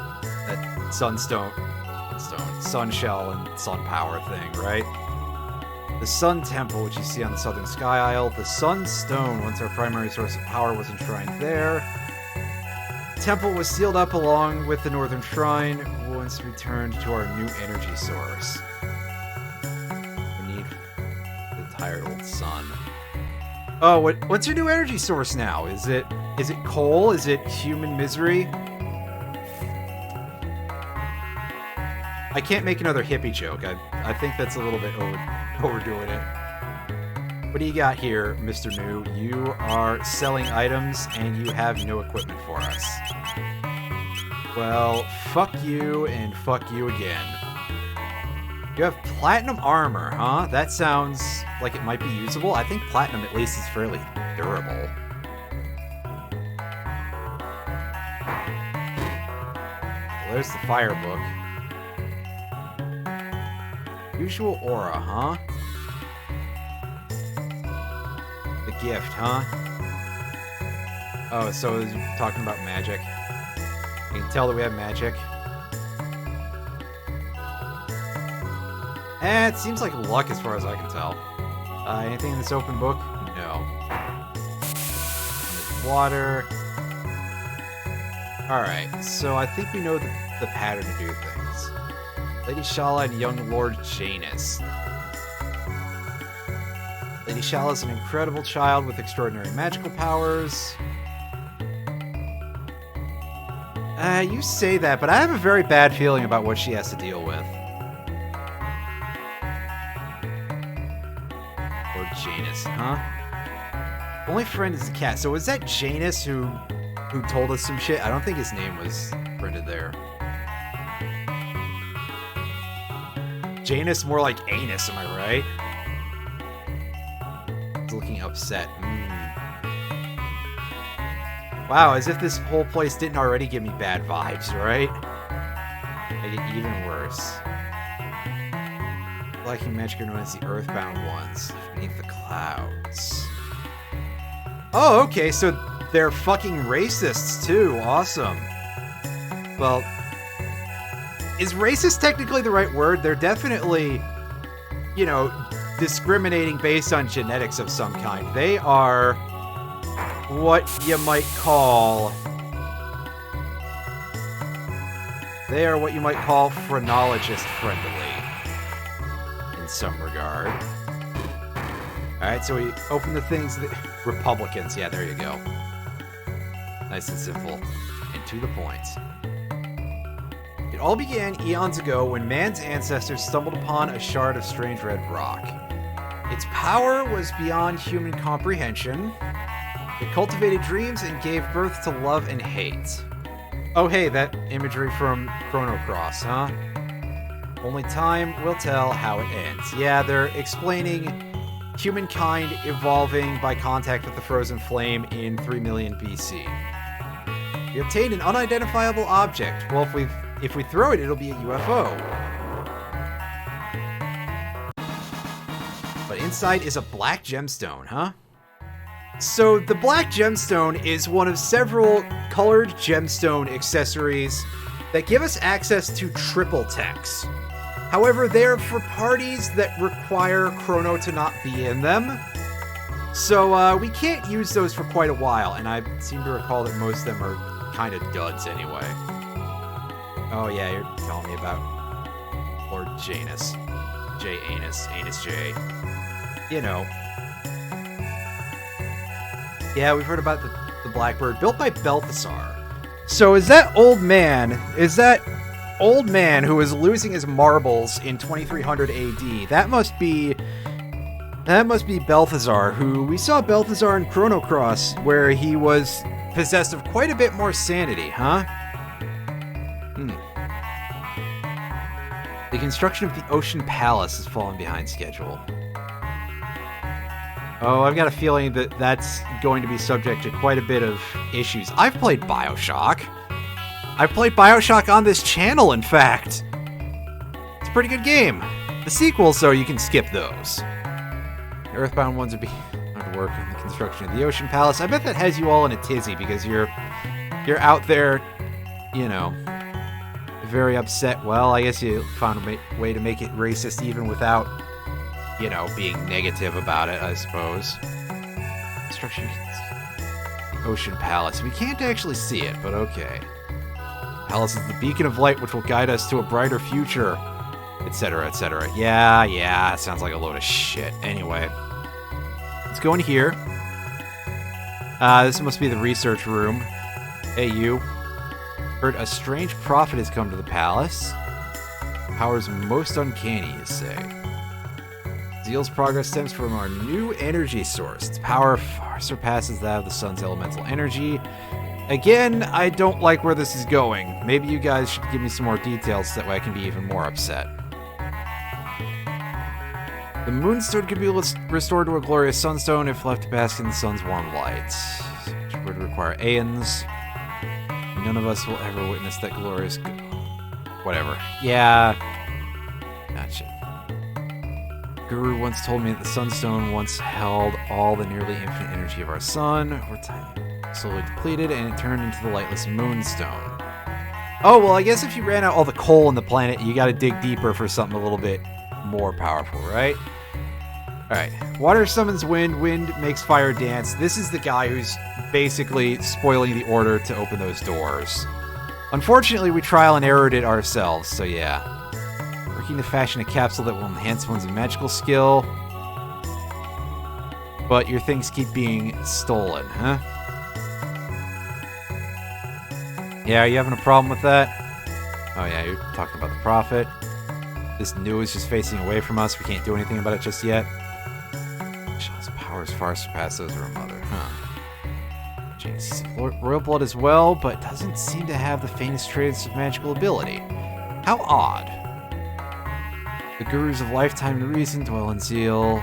sun shell and sun power thing, right? The Sun Temple, which you see on the Southern Sky Isle. The Sun Stone, once our primary source of power, was enshrined there. The temple was sealed up along with the Northern Shrine, once returned to our new energy source. We need the tired old sun. Oh, what's your new energy source now? Is it coal? Is it human misery? I can't make another hippie joke. I think that's a little bit overdoing it. What do you got here, Mr. New? You are selling items and you have no equipment for us. Well, fuck you and fuck you again. You have platinum armor, huh? That sounds like it might be usable. I think platinum at least is fairly durable. Well, there's the fire book. Usual aura, huh? The gift, huh? Oh, so you're talking about magic. You can tell that we have magic. It seems like luck as far as I can tell. Anything in this open book? No. Water. Alright, so I think we know the pattern to do things. Lady Shala and young Lord Janus. Lady Shala is an incredible child with extraordinary magical powers. You say that, but I have a very bad feeling about what she has to deal with. Lord Janus, huh? Only friend is the cat. So is that Janus who who told us some shit. I don't think his name was printed there. Janus, more like anus, am I right? He's looking upset. Wow, as if this whole place didn't already give me bad vibes, right? Make it even worse. Lacking magic are known as the Earthbound ones, beneath the clouds. Oh, okay, so they're fucking racists too. Awesome. Well, is racist technically the right word? They're definitely, you know, discriminating based on genetics of some kind. They are what you might call... They are what you might call phrenologist friendly. In some regard. Alright, so we open the things that... Republicans, yeah, there you go. Nice and simple. And to the point. It all began eons ago when man's ancestors stumbled upon a shard of strange red rock. Its power was beyond human comprehension. It cultivated dreams and gave birth to love and hate. Oh hey, that imagery from Chrono, huh? Only time will tell how it ends. Yeah, they're explaining humankind evolving by contact with the frozen flame in 3 million BC. We obtained an unidentifiable object. Well, if we throw it, it'll be a UFO. But inside is a black gemstone, huh? So the black gemstone is one of several colored gemstone accessories that give us access to triple techs. However, they're for parties that require Chrono to not be in them. So we can't use those for quite a while, and I seem to recall that most of them are kind of duds anyway. Oh yeah, you're telling me about Lord Janus. J. Anus. Anus J. You know. Yeah, we've heard about the Blackbird, built by Balthasar. So is that old man who was losing his marbles in 2300 AD, that must be Balthasar, who we saw Balthasar in Chrono Cross, where he was possessed of quite a bit more sanity, huh? The construction of the Ocean Palace has fallen behind schedule. Oh, I've got a feeling that that's going to be subject to quite a bit of issues. I've played BioShock. I've played BioShock on this channel, in fact. It's a pretty good game. The sequels, though, you can skip those. The Earthbound ones would be hard work on the construction of the Ocean Palace. I bet that has you all in a tizzy because you're out there, you know, very upset. Well, I guess you found a way to make it racist even without, you know, being negative about it, I suppose. Construction of the Ocean Palace. We can't actually see it, but okay. Palace is the beacon of light which will guide us to a brighter future, etc., etc. Yeah, sounds like a load of shit. Anyway, let's go in here. This must be the research room. Hey, you. Heard a strange prophet has come to the palace. Powers most uncanny, you say. Zeal's progress stems from our new energy source. Its power far surpasses that of the sun's elemental energy. Again, I don't like where this is going. Maybe you guys should give me some more details so that way I can be even more upset. The moonstone could be restored to a glorious sunstone if left to bask in the sun's warm light, which would require aeons. None of us will ever witness that glorious... Whatever. Yeah. Gotcha. Guru once told me that the sunstone once held all the nearly infinite energy of our sun. Over time, slowly depleted, and it turned into the lightless moonstone. Oh, well, I guess if you ran out all the coal on the planet, you gotta dig deeper for something a little bit more powerful, right? Alright. Water summons wind, wind makes fire dance. This is the guy who's basically spoiling the order to open those doors. Unfortunately, we trial and errored it ourselves, so yeah. Working to fashion a capsule that will enhance one's magical skill. But your things keep being stolen, huh? Yeah, are you having a problem with that? Oh yeah, you're talking about the prophet. This new is just facing away from us. We can't do anything about it just yet. Shaw's powers far surpass those of her mother, huh? Jeez. Royal blood as well, but doesn't seem to have the faintest trace of magical ability. How odd. The gurus of lifetime and reason dwell in Zeal.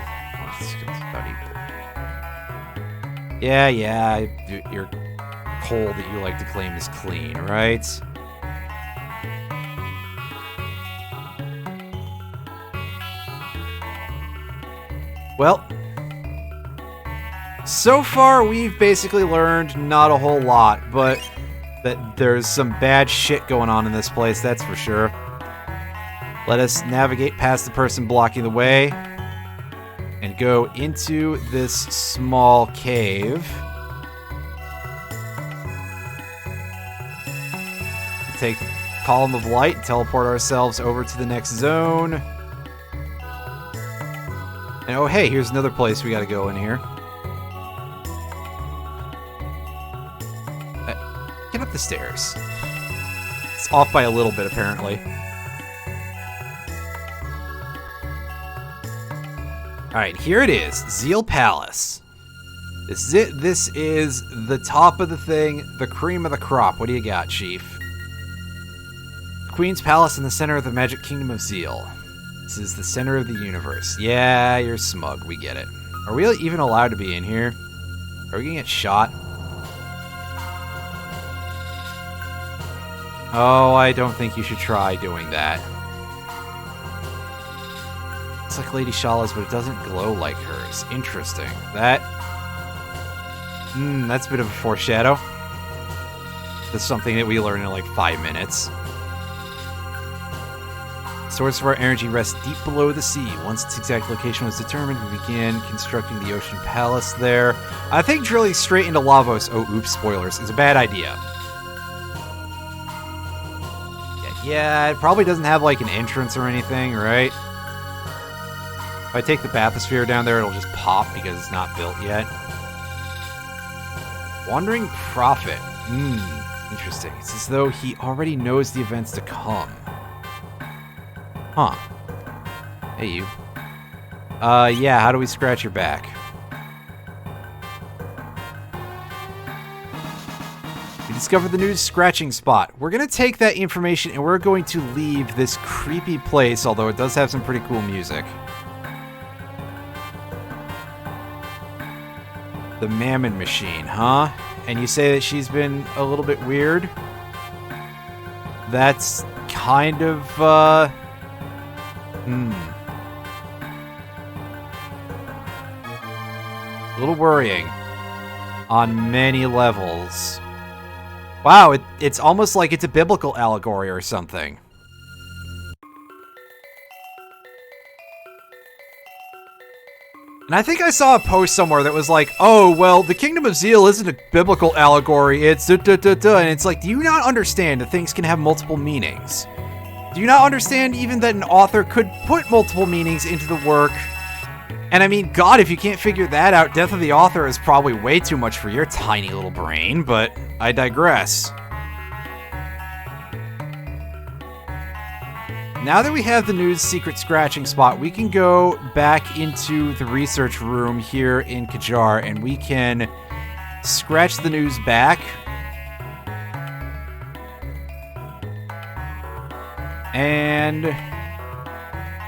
Yeah, your coal that you like to claim is clean, right? Well, so far we've basically learned not a whole lot, but that there's some bad shit going on in this place, that's for sure. Let us navigate past the person blocking the way and go into this small cave. Take the column of light and teleport ourselves over to the next zone. And oh hey, here's another place we gotta go in here. Get up the stairs. It's off by a little bit, apparently. Alright, here it is. Zeal Palace. This is it. This is the top of the thing, the cream of the crop. What do you got, Chief? Queen's Palace in the center of the magic kingdom of Zeal. This is the center of the universe. Yeah, you're smug. We get it. Are we even allowed to be in here? Are we gonna get shot? Oh, I don't think you should try doing that. It's like Lady Shala's, but it doesn't glow like hers. Interesting. That's a bit of a foreshadow. That's something that we learn in like 5 minutes. Source of our energy rests deep below the sea. Once its exact location was determined, we began constructing the ocean palace there. I think drilling straight into Lavos, oh oops, spoilers, is a bad idea. Yeah, it probably doesn't have like an entrance or anything, right? If I take the bathysphere down there, it'll just pop because it's not built yet. Wandering Prophet. Interesting. It's as though he already knows the events to come. Huh. Hey, you. Yeah, how do we scratch your back? We discovered the new scratching spot. We're going to take that information and we're going to leave this creepy place, although it does have some pretty cool music. The Mammon Machine, huh? And you say that she's been a little bit weird? That's kind of, a little worrying on many levels. Wow, it's almost like it's a biblical allegory or something. And I think I saw a post somewhere that was like, oh, well, the Kingdom of Zeal isn't a biblical allegory, it's da-da-da-da. And it's like, do you not understand that things can have multiple meanings? Do you not understand even that an author could put multiple meanings into the work? And I mean, God, if you can't figure that out, Death of the Author is probably way too much for your tiny little brain, but I digress. Now that we have the news secret scratching spot, we can go back into the research room here in Kajar, and we can scratch the news back. And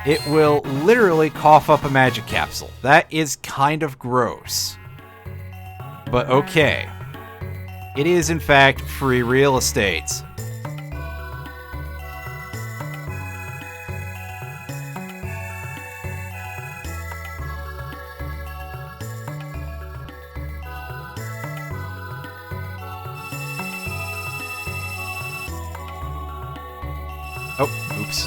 it will literally cough up a magic capsule. That is kind of gross. But okay. It is, in fact, free real estate. Oh, oops.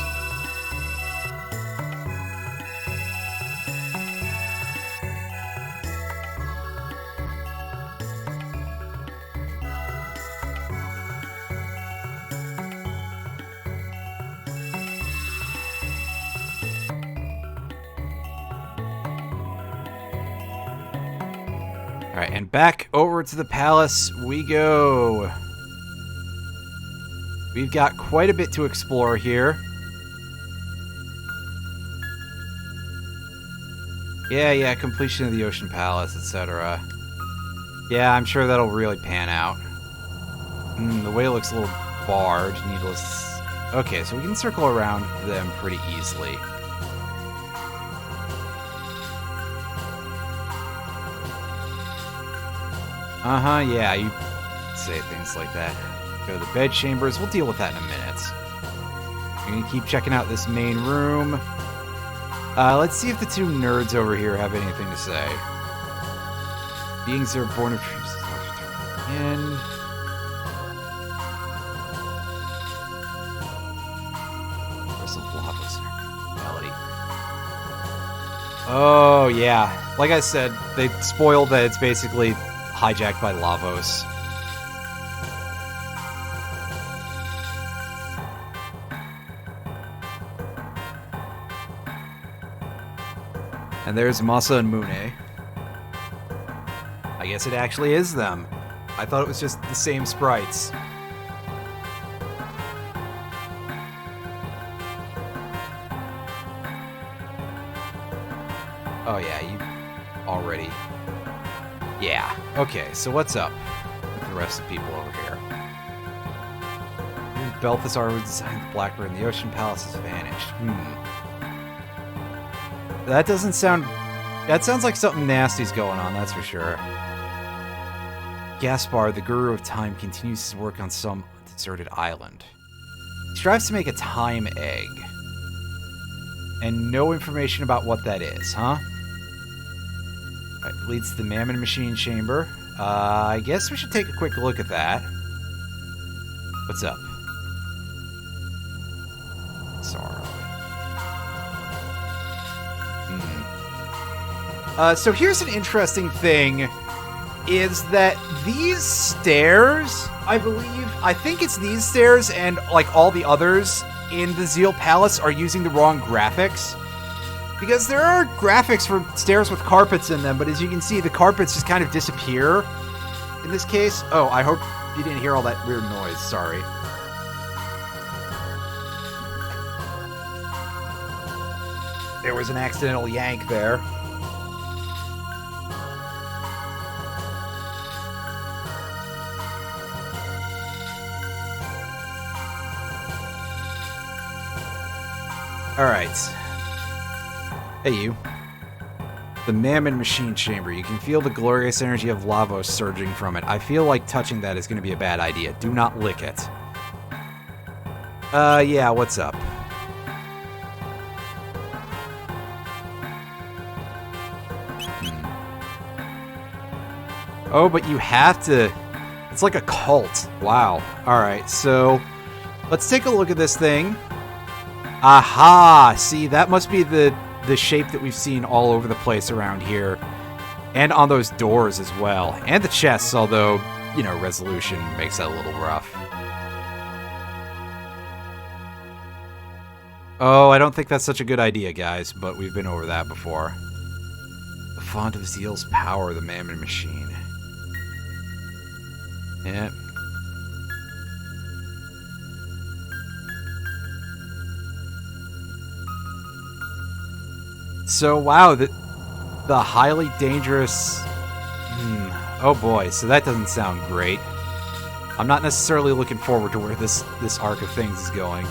Alright, and back over to the palace we go. We've got quite a bit to explore here. Yeah, completion of the Ocean Palace, etc. Yeah, I'm sure that'll really pan out. The way looks a little barred, needless. Okay, so we can circle around them pretty easily. Yeah, you say things like that. Go to the bed chambers. We'll deal with that in a minute. I'm gonna keep checking out this main room. Let's see if the two nerds over here have anything to say. Beings are born of dreams. And melody. Oh yeah, like I said, they spoiled that it's basically hijacked by Lavos. And there's Masa and Mune. I guess it actually is them. I thought it was just the same sprites. Oh yeah, you already... Yeah. Okay, so what's up with the rest of the people over here? Balthazar was designed the Blackbird and the Ocean Palace has vanished. That doesn't sound... That sounds like something nasty's going on, that's for sure. Gaspar, the Guru of Time, continues his work on some deserted island. He strives to make a time egg. And no information about what that is, huh? Right, leads to the Mammon Machine Chamber. I guess we should take a quick look at that. What's up? Sorrow. So here's an interesting thing, is that these stairs, I think it's these stairs and like all the others in the Zeal Palace are using the wrong graphics. Because there are graphics for stairs with carpets in them, but as you can see, the carpets just kind of disappear in this case. Oh, I hope you didn't hear all that weird noise, sorry. There was an accidental yank there. Alright. Hey, you. The Mammon Machine Chamber. You can feel the glorious energy of Lavos surging from it. I feel like touching that is going to be a bad idea. Do not lick it. Yeah, what's up? Oh, but you have to... It's like a cult. Wow. Alright, so... Let's take a look at this thing. Aha! See, that must be the shape that we've seen all over the place around here. And on those doors as well. And the chests, although, you know, resolution makes that a little rough. Oh, I don't think that's such a good idea, guys, but we've been over that before. The font of Zeal's power, the Mammon Machine. Yep. So, wow, the highly dangerous... Oh boy, so that doesn't sound great. I'm not necessarily looking forward to where this arc of things is going.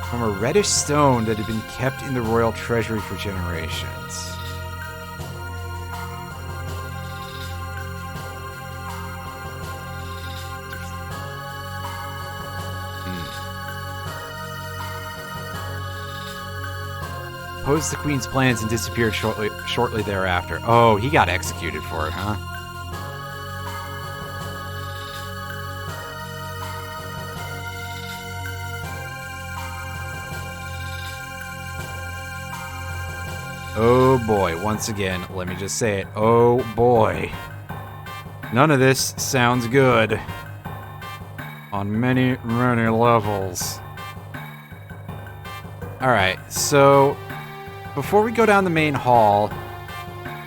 From a reddish stone that had been kept in the royal treasury for generations. Opposed the Queen's plans and disappeared shortly thereafter. Oh, he got executed for it, huh? Oh boy, once again, let me just say it. Oh boy. None of this sounds good. On many, many levels. Alright, so... Before we go down the main hall,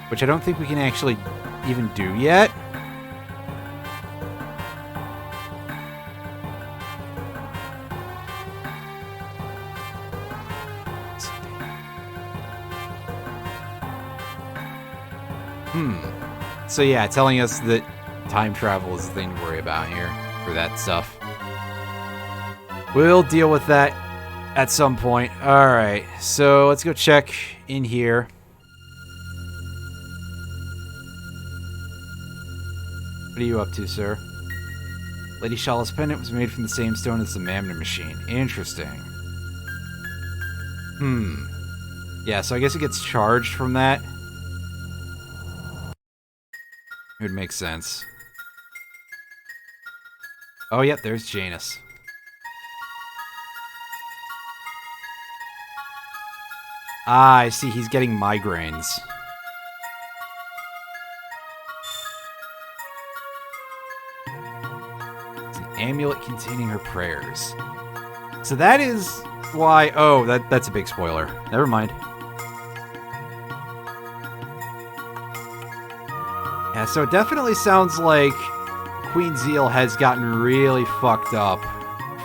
which I don't think we can actually even do yet. So yeah, telling us that time travel is the thing to worry about here for that stuff. We'll deal with that at some point. Alright, so let's go check in here. What are you up to, sir? Lady Shala's pendant was made from the same stone as the Mammon machine. Interesting. Yeah, so I guess it gets charged from that. It would make sense. Oh, yep, there's Janus. Ah, I see, he's getting migraines. It's an amulet containing her prayers. So that is why... Oh, that's a big spoiler. Never mind. Yeah, so it definitely sounds like Queen Zeal has gotten really fucked up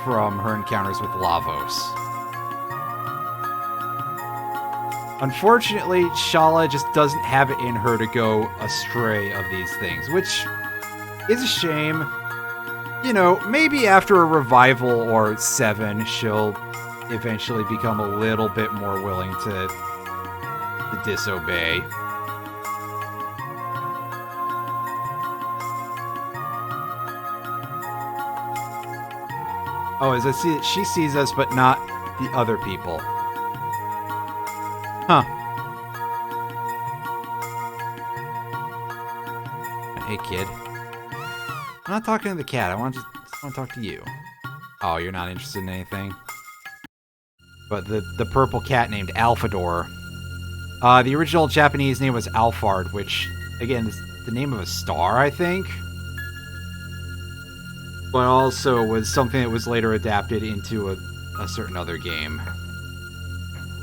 from her encounters with Lavos. Unfortunately, Shala just doesn't have it in her to go astray of these things, which is a shame. You know, maybe after a revival or 7, she'll eventually become a little bit more willing to disobey. Oh, as I see it, she sees us, but not the other people. Huh. Hey, kid. I'm not talking to the cat. I just want to talk to you. Oh, you're not interested in anything? But the purple cat named Alphador. The original Japanese name was Alphard, which, again, is the name of a star, I think. But also was something that was later adapted into a certain other game.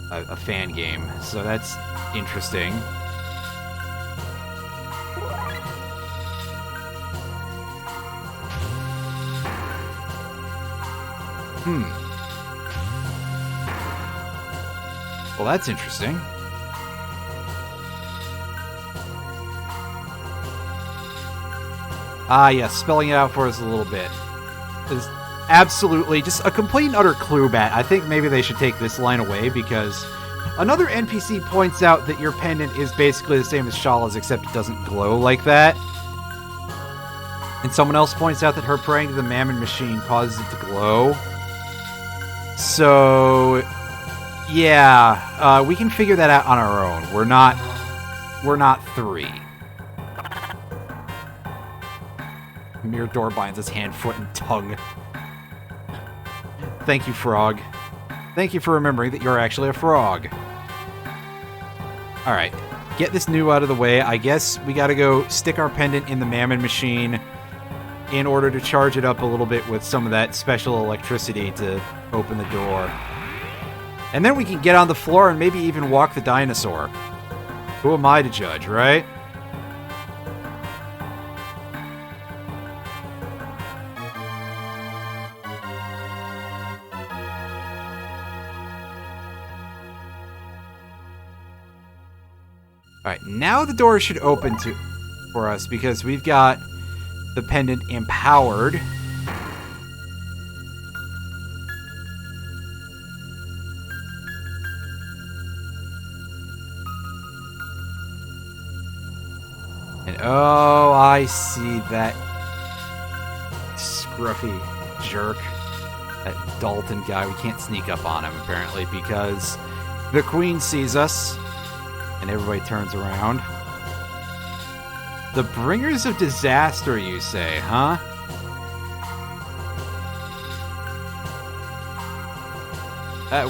A fan game. So that's interesting. Well, that's interesting. Ah, yes, spelling it out for us a little bit. Is absolutely just a complete and utter clue bat. I think maybe they should take this line away because another NPC points out that your pendant is basically the same as Shala's, except it doesn't glow like that. And someone else points out that her praying to the Mammon machine causes it to glow. So, yeah, we can figure that out on our own. We're not 3. Mere door binds its hand, foot, and tongue. Thank you, frog. Thank you for remembering that you're actually a frog. Alright, get this new out of the way. I guess we gotta go stick our pendant in the Mammon machine in order to charge it up a little bit with some of that special electricity to open the door. And then we can get on the floor and maybe even walk the dinosaur. Who am I to judge, right? Alright, now the door should open for us because we've got the pendant empowered. And oh, I see that scruffy jerk. That Dalton guy. We can't sneak up on him apparently because the queen sees us. And everybody turns around. The bringers of disaster, you say, huh?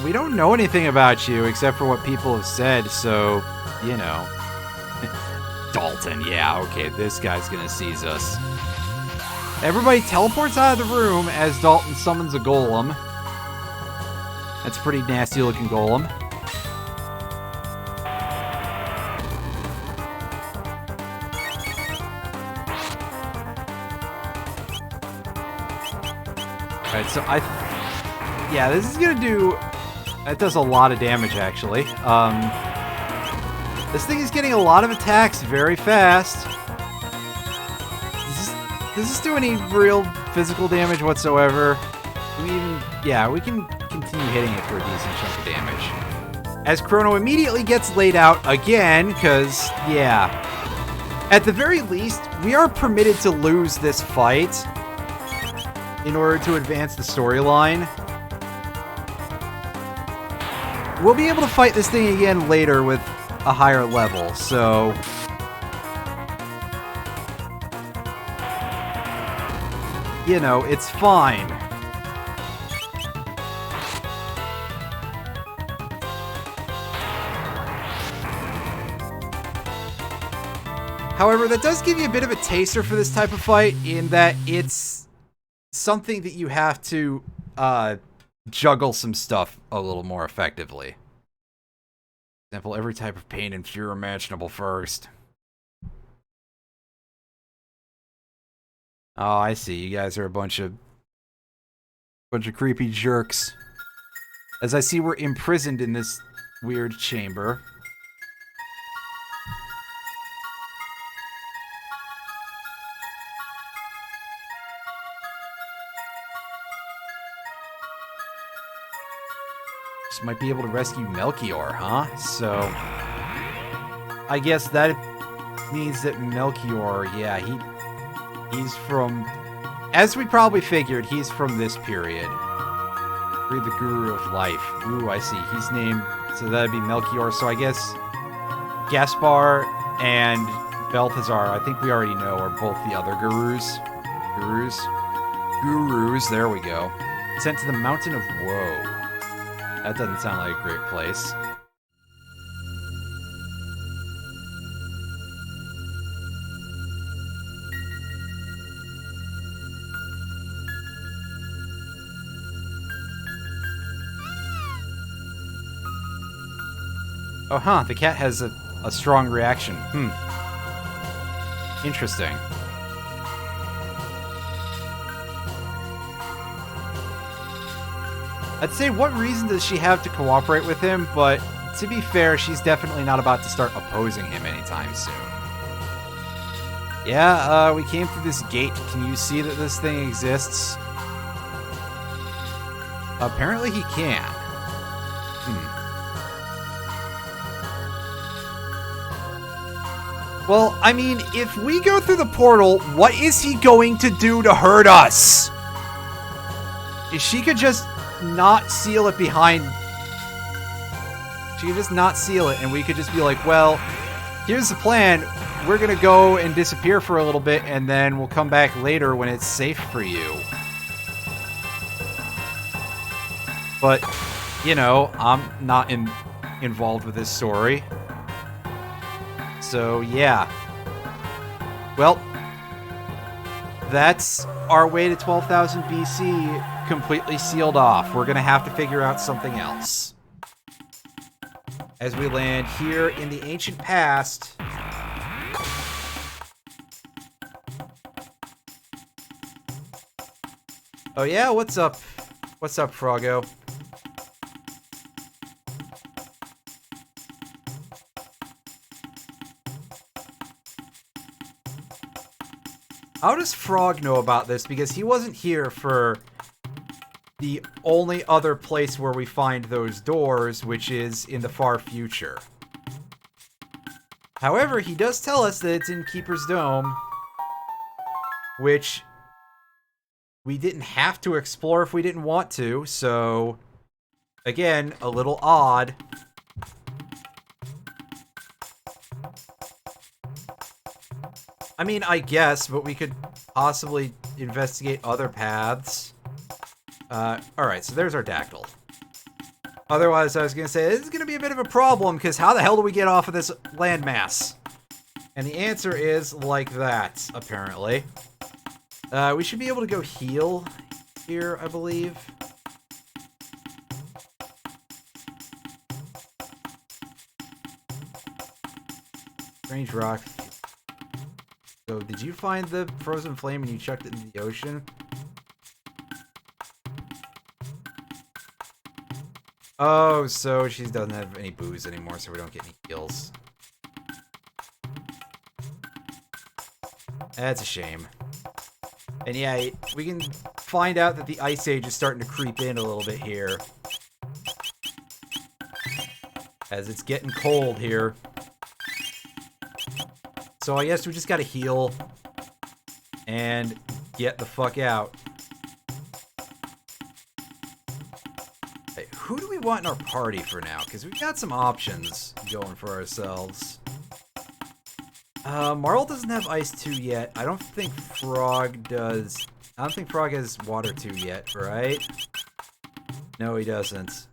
We don't know anything about you except for what people have said, so, you know. Dalton, yeah, okay, this guy's gonna seize us. Everybody teleports out of the room as Dalton summons a golem. That's a pretty nasty looking golem. Alright, so yeah, this is gonna do... That does a lot of damage, actually. This thing is getting a lot of attacks very fast. Does this do any real physical damage whatsoever? Yeah, we can continue hitting it for a decent chunk of damage. As Chrono immediately gets laid out again, because, yeah. At the very least, we are permitted to lose this fight in order to advance the storyline. We'll be able to fight this thing again later with a higher level, so... You know, it's fine. However, that does give you a bit of a taster for this type of fight, in that it's something that you have to juggle some stuff a little more effectively. For example, every type of pain and fear imaginable first. Oh, I see. You guys are a bunch of creepy jerks. As I see, we're imprisoned in this weird chamber. Just might be able to rescue Melchior, huh? So, I guess that means that Melchior, yeah, he's from, as we probably figured, he's from this period. Free the Guru of Life. Ooh, I see. He's named, so that'd be Melchior. So I guess Gaspar and Balthazar, I think we already know, are both the other gurus. Gurus, there we go. Sent to the Mountain of Woe. That doesn't sound like a great place. Oh, huh. The cat has a strong reaction. Interesting. I'd say, what reason does she have to cooperate with him? But to be fair, she's definitely not about to start opposing him anytime soon. Yeah, we came through this gate. Can you see that this thing exists? Apparently he can. Well, I mean, if we go through the portal, what is he going to do to hurt us? If she could just not seal it behind... She could just not seal it, and we could just be like, well, here's the plan. We're gonna go and disappear for a little bit, and then we'll come back later when it's safe for you. But, you know, I'm not involved with this story. So, yeah. Well, that's our way to 12,000 BC completely sealed off. We're going to have to figure out something else. As we land here in the ancient past. Oh yeah, what's up? What's up, Froggo? How does Frog know about this? Because he wasn't here for the only other place where we find those doors, which is in the far future. However, he does tell us that it's in Keeper's Dome, which we didn't have to explore if we didn't want to, so again, a little odd. I mean, I guess, but we could possibly investigate other paths. Alright, so there's our Dactyl. Otherwise, I was going to say, this is going to be a bit of a problem, because how the hell do we get off of this landmass? And the answer is like that, apparently. We should be able to go heal here, I believe. Strange rock. So, did you find the frozen flame and you chucked it into the ocean? Oh, so she doesn't have any booze anymore, so we don't get any kills. That's a shame. And yeah, we can find out that the Ice Age is starting to creep in a little bit here. As it's getting cold here. So I guess we just gotta heal. And get the fuck out. Hey, who do we want in our party for now? Because we've got some options going for ourselves. Marl doesn't have Ice 2 yet. I don't think Frog does. I don't think Frog has Water 2 yet, right? No, he doesn't.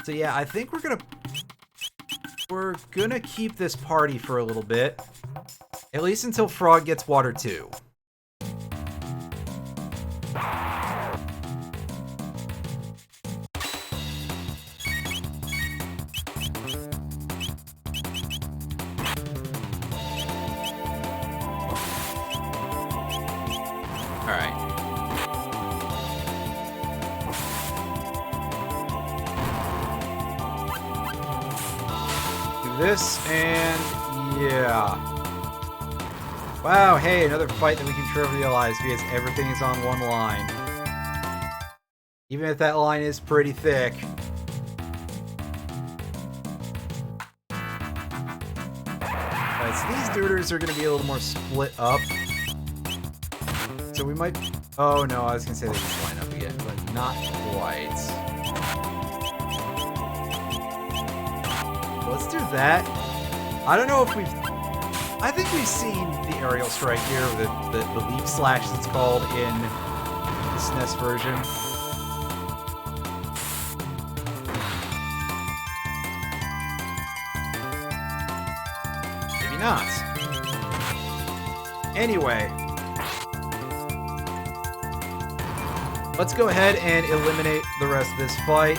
So yeah, I think we're gonna keep this party for a little bit. At least until Frog gets Water 2. This, and yeah. Wow, hey, another fight that we can trivialize because everything is on one line. Even if that line is pretty thick. Alright, so these duders are going to be a little more split up. So we might... Oh no, I was going to say they just line up again, but not quite. Let's do that. I don't know if we've... I think we've seen the aerial strike here, or the leap slash that's called in the SNES version. Maybe not. Anyway. Let's go ahead and eliminate the rest of this fight.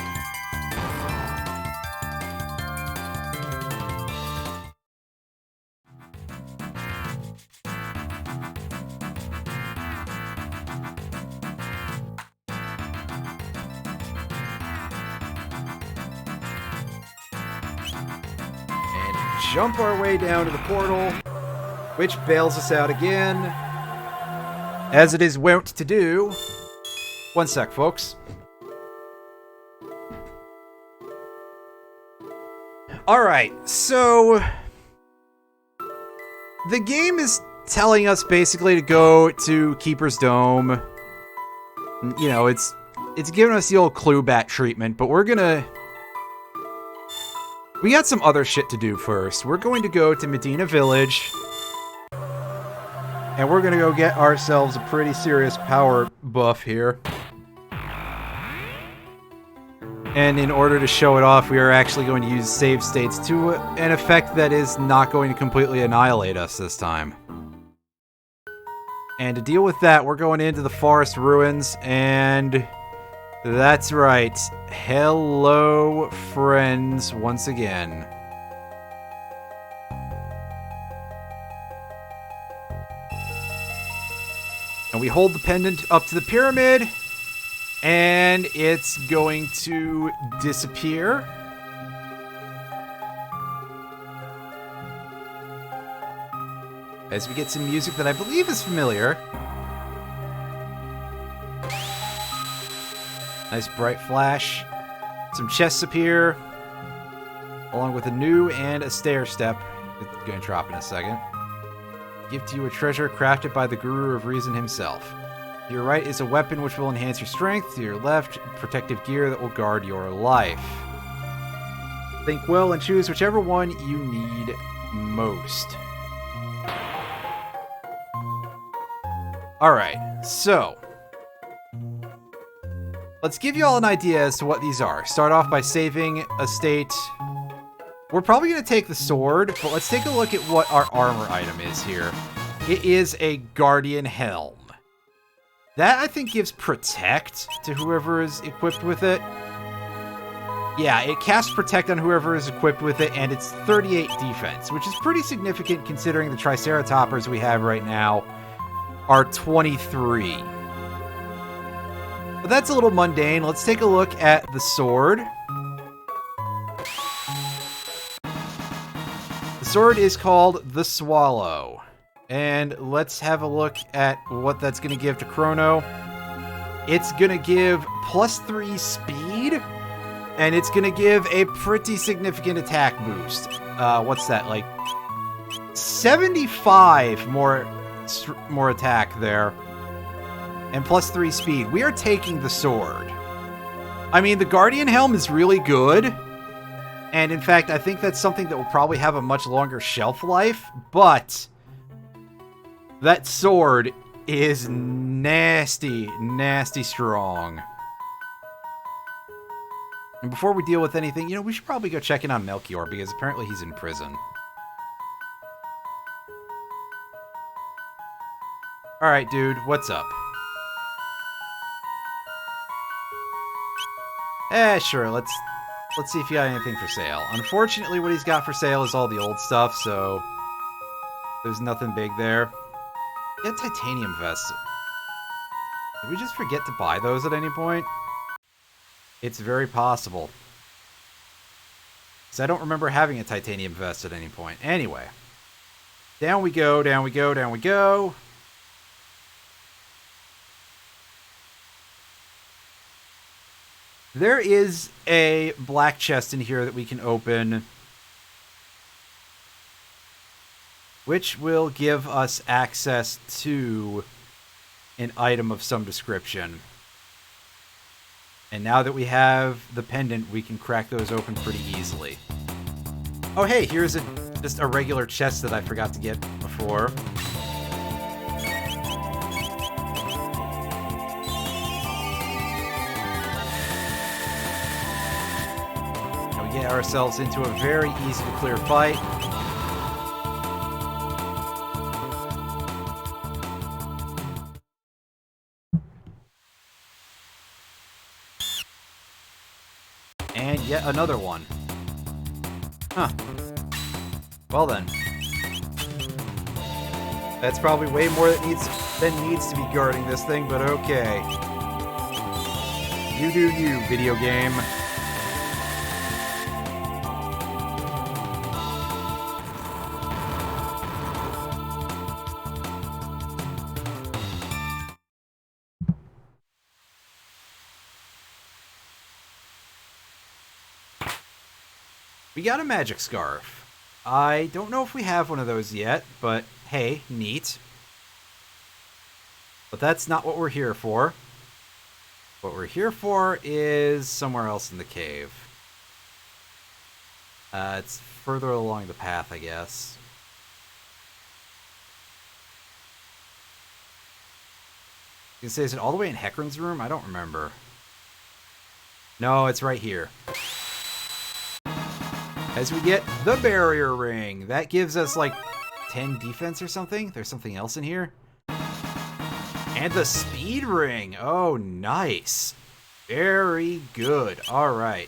Jump our way down to the portal, which bails us out again, as it is wont to do. One sec, folks. Alright, so the game is telling us basically to go to Keeper's Dome. You know, it's giving us the old Cluebat treatment, but we're gonna... We got some other shit to do first. We're going to go to Medina Village. And we're going to go get ourselves a pretty serious power buff here. And in order to show it off, we are actually going to use save states to an effect that is not going to completely annihilate us this time. And to deal with that, we're going into the forest ruins and... That's right. Hello, friends, once again. And we hold the pendant up to the pyramid, and it's going to disappear. As we get some music that I believe is familiar. Nice bright flash. Some chests appear. Along with a new and a stair step. It's going to drop in a second. Give to you a treasure crafted by the Guru of Reason himself. To your right is a weapon which will enhance your strength. To your left, protective gear that will guard your life. Think well and choose whichever one you need most. Alright, so... Let's give you all an idea as to what these are. Start off by saving a state. We're probably going to take the sword, but let's take a look at what our armor item is here. It is a Guardian Helm. That, I think, gives Protect to whoever is equipped with it. Yeah, it casts Protect on whoever is equipped with it, and it's 38 defense, which is pretty significant considering the Triceratoppers we have right now are 23. But that's a little mundane. Let's take a look at the sword. sword is called the Swallow. And let's have a look at what that's going to give to Chrono. It's going to give +3 speed, and it's going to give a pretty significant attack boost. What's that, like 75 more attack there, and +3 speed. We are taking the sword. I mean, the Guardian Helm is really good, and in fact, I think that's something that will probably have a much longer shelf life, but that sword is nasty, nasty strong. And before we deal with anything, you know, we should probably go check in on Melchior, because apparently he's in prison. Alright, dude, what's up? Sure, let's see if you got anything for sale. Unfortunately, what he's got for sale is all the old stuff, so there's nothing big there. Get titanium vests. Did we just forget to buy those at any point? It's very possible. Because I don't remember having a titanium vest at any point. Anyway. Down we go, down we go, down we go. There is a black chest in here that we can open, which will give us access to an item of some description. And now that we have the pendant, we can crack those open pretty easily. Oh hey, here's just a regular chest that I forgot to get before. And we get ourselves into a very easy to clear fight. And yet another one. Huh. Well then. That's probably way more than needs to be guarding this thing, but okay. You do you, video game. We got a magic scarf. I don't know if we have one of those yet, but hey, neat. But that's not what we're here for. What we're here for is somewhere else in the cave. It's further along the path, I guess. You can say, is it all the way in Hecarim's room? I don't remember. No, it's right here. As we get the barrier ring. That gives us like 10 defense or something. There's something else in here. And the speed ring. Oh, nice. Very good. All right.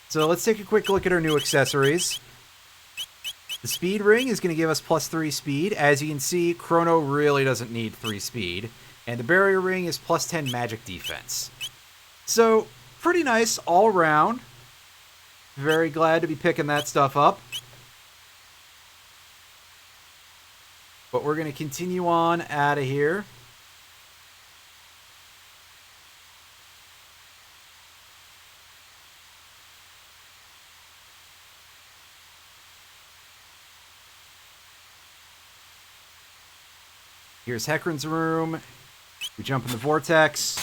So let's take a quick look at our new accessories. The speed ring is going to give us +3 speed. As you can see, Chrono really doesn't need 3 speed. And the barrier ring is +10 magic defense. So, pretty nice all around. Very glad to be picking that stuff up. But we're going to continue on out of here. Here's Hecarim's room. We jump in the vortex.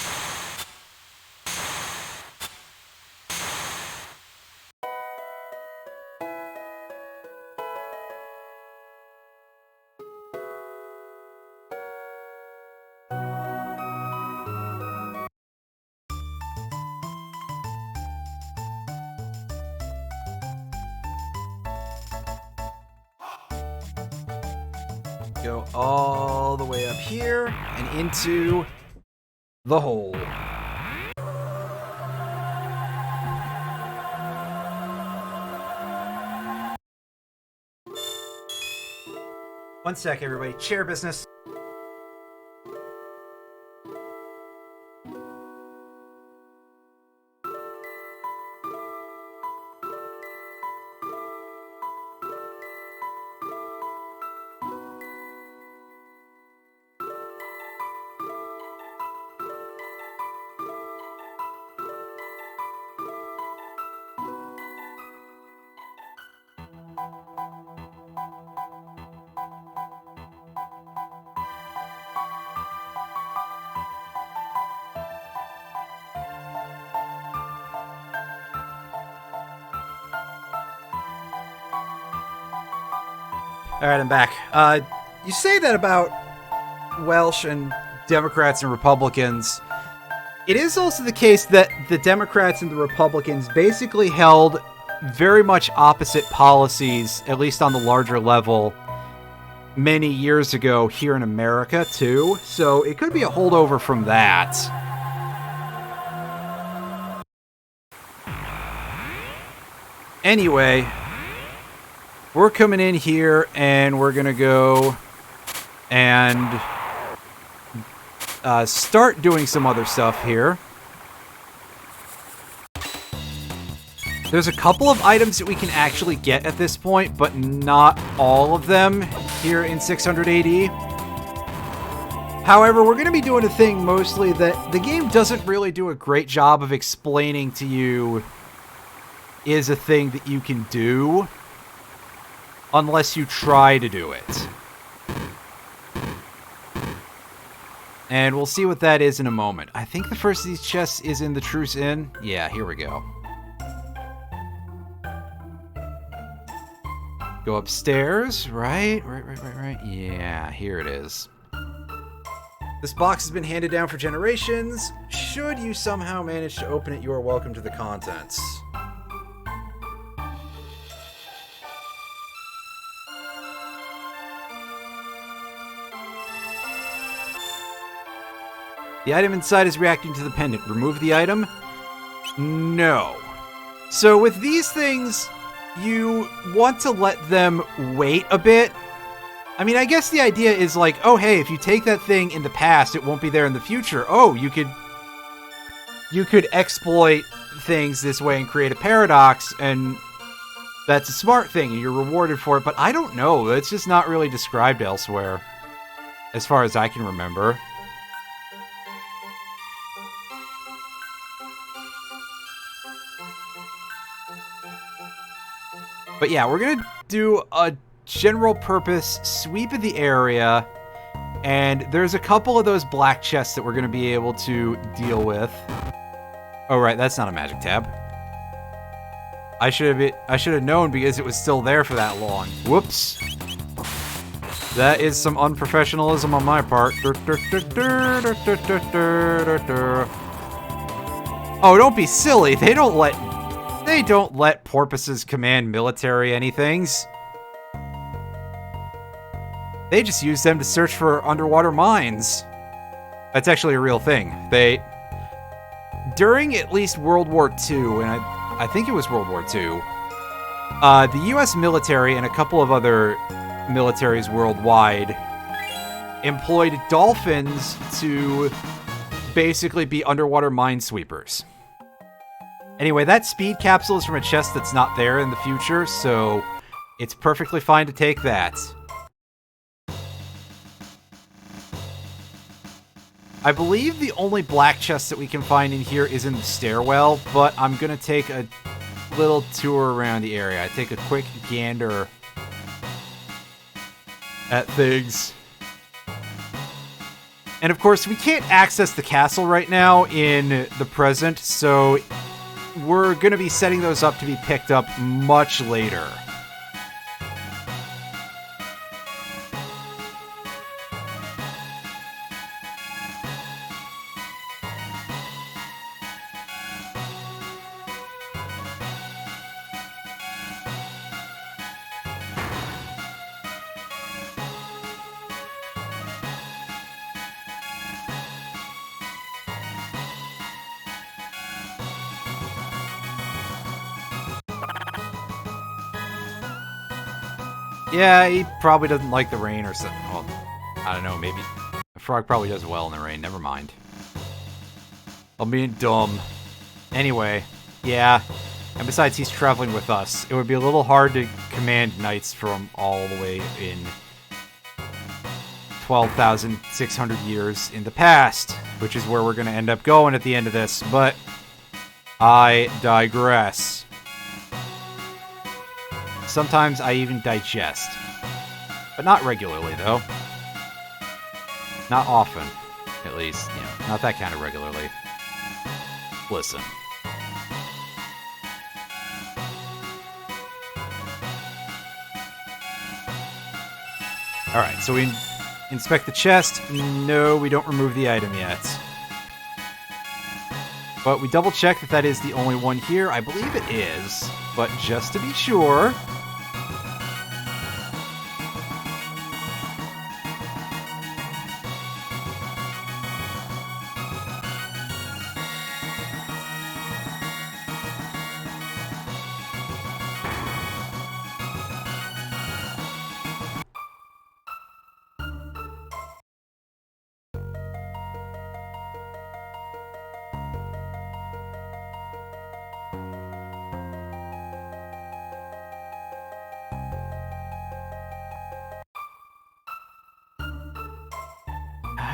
Go all the way up here and into the hole. One sec, everybody. Chair business. All right, I'm back. You say that about Welsh and Democrats and Republicans. It is also the case that the Democrats and the Republicans basically held very much opposite policies, at least on the larger level, many years ago here in America, too. So it could be a holdover from that. Anyway, we're coming in here, and we're going to go and start doing some other stuff here. There's a couple of items that we can actually get at this point, but not all of them here in 600 AD. However, we're going to be doing a thing mostly that the game doesn't really do a great job of explaining to you is a thing that you can do unless you try to do it. And we'll see what that is in a moment. I think the first of these chests is in the Truce Inn. Yeah, here we go. Go upstairs, right? Right. Yeah, here it is. This box has been handed down for generations. Should you somehow manage to open it, you are welcome to the contents. The item inside is reacting to the pendant. Remove the item? No. So with these things, you want to let them wait a bit. I mean, I guess the idea is like, oh, hey, if you take that thing in the past, it won't be there in the future. Oh, you could exploit things this way and create a paradox, and that's a smart thing, and you're rewarded for it. But I don't know. It's just not really described elsewhere, as far as I can remember. But yeah, we're going to do a general purpose sweep of the area, and there's a couple of those black chests that we're going to be able to deal with. Oh, right, that's not a magic tab. I should have known because it was still there for that long. Whoops. That is some unprofessionalism on my part. Oh, don't be silly. They don't let porpoises command military anythings. They just use them to search for underwater mines. That's actually a real thing. During at least World War II, and I think it was World War II, the US military and a couple of other militaries worldwide employed dolphins to basically be underwater minesweepers. Anyway, that speed capsule is from a chest that's not there in the future, so it's perfectly fine to take that. I believe the only black chest that we can find in here is in the stairwell, but I'm going to take a little tour around the area. I take a quick gander at things. And of course, we can't access the castle right now in the present, so we're going to be setting those up to be picked up much later. Yeah, he probably doesn't like the rain or something. Well, I don't know, maybe. A frog probably does well in the rain, never mind. I'm being dumb. Anyway, yeah. And besides, he's traveling with us. It would be a little hard to command knights from all the way in 12,600 years in the past, which is where we're going to end up going at the end of this, but I digress. Sometimes I even digest. But not regularly, though. Not often, at least. You know, not that kind of regularly. Listen. Alright, so we inspect the chest. No, we don't remove the item yet. But we double check that that is the only one here. I believe it is, but just to be sure...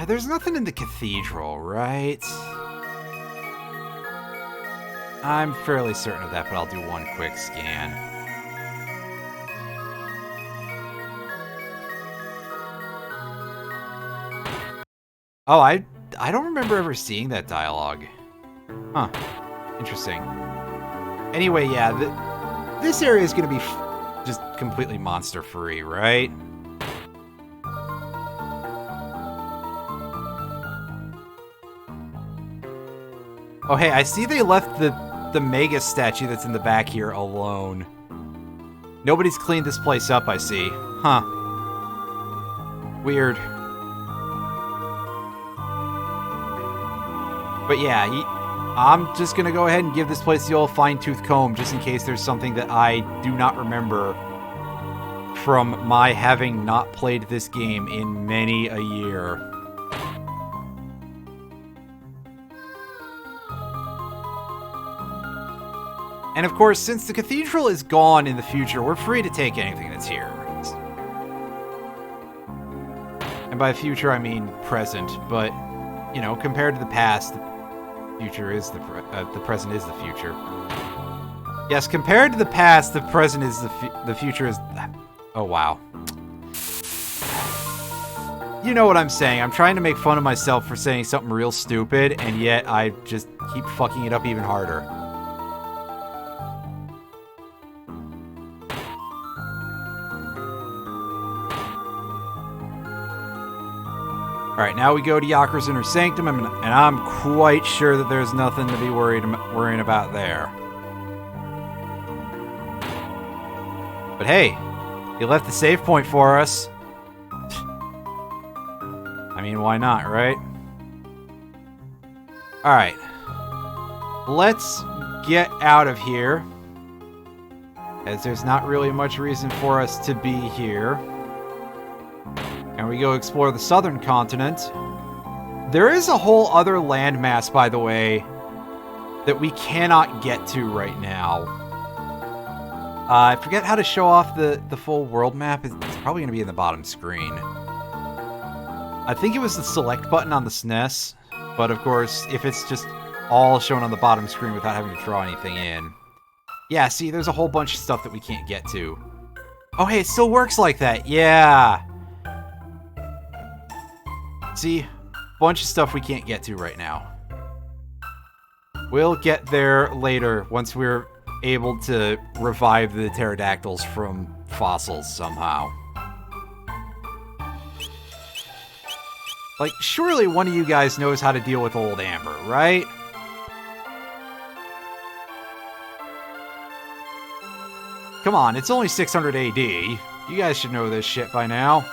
There's nothing in the cathedral, right? I'm fairly certain of that, but I'll do one quick scan. Oh, I don't remember ever seeing that dialogue. Huh. Interesting. Anyway, yeah, this area is going to be just completely monster-free, right? Oh, hey, I see they left the Magus statue that's in the back here alone. Nobody's cleaned this place up, I see. Huh. Weird. But yeah, I'm just gonna go ahead and give this place the old fine-tooth comb, just in case there's something that I do not remember from my having not played this game in many a year. And of course, since the cathedral is gone in the future, we're free to take anything that's here. And by future, I mean present, but, you know, compared to the past, the future is the present is the future. Yes, compared to the past, the present is the future is... Oh, wow. You know what I'm saying. I'm trying to make fun of myself for saying something real stupid, and yet I just keep fucking it up even harder. Alright, now we go to Yakra's Inner Sanctum, and I'm quite sure that there's nothing to be worrying about there. But hey, you left the save point for us. I mean, why not, right? Alright. Let's get out of here, as there's not really much reason for us to be here. And we go explore the southern continent. There is a whole other landmass, by the way, that we cannot get to right now. I forget how to show off the full world map. It's probably going to be in the bottom screen. I think it was the select button on the SNES, but of course, if it's just all shown on the bottom screen without having to draw anything in. Yeah, see, there's a whole bunch of stuff that we can't get to. Oh, hey, it still works like that. Yeah. See, bunch of stuff we can't get to right now. We'll get there later once we're able to revive the pterodactyls from fossils somehow. Like, surely one of you guys knows how to deal with old Amber, right? Come on, it's only 600 AD. You guys should know this shit by now.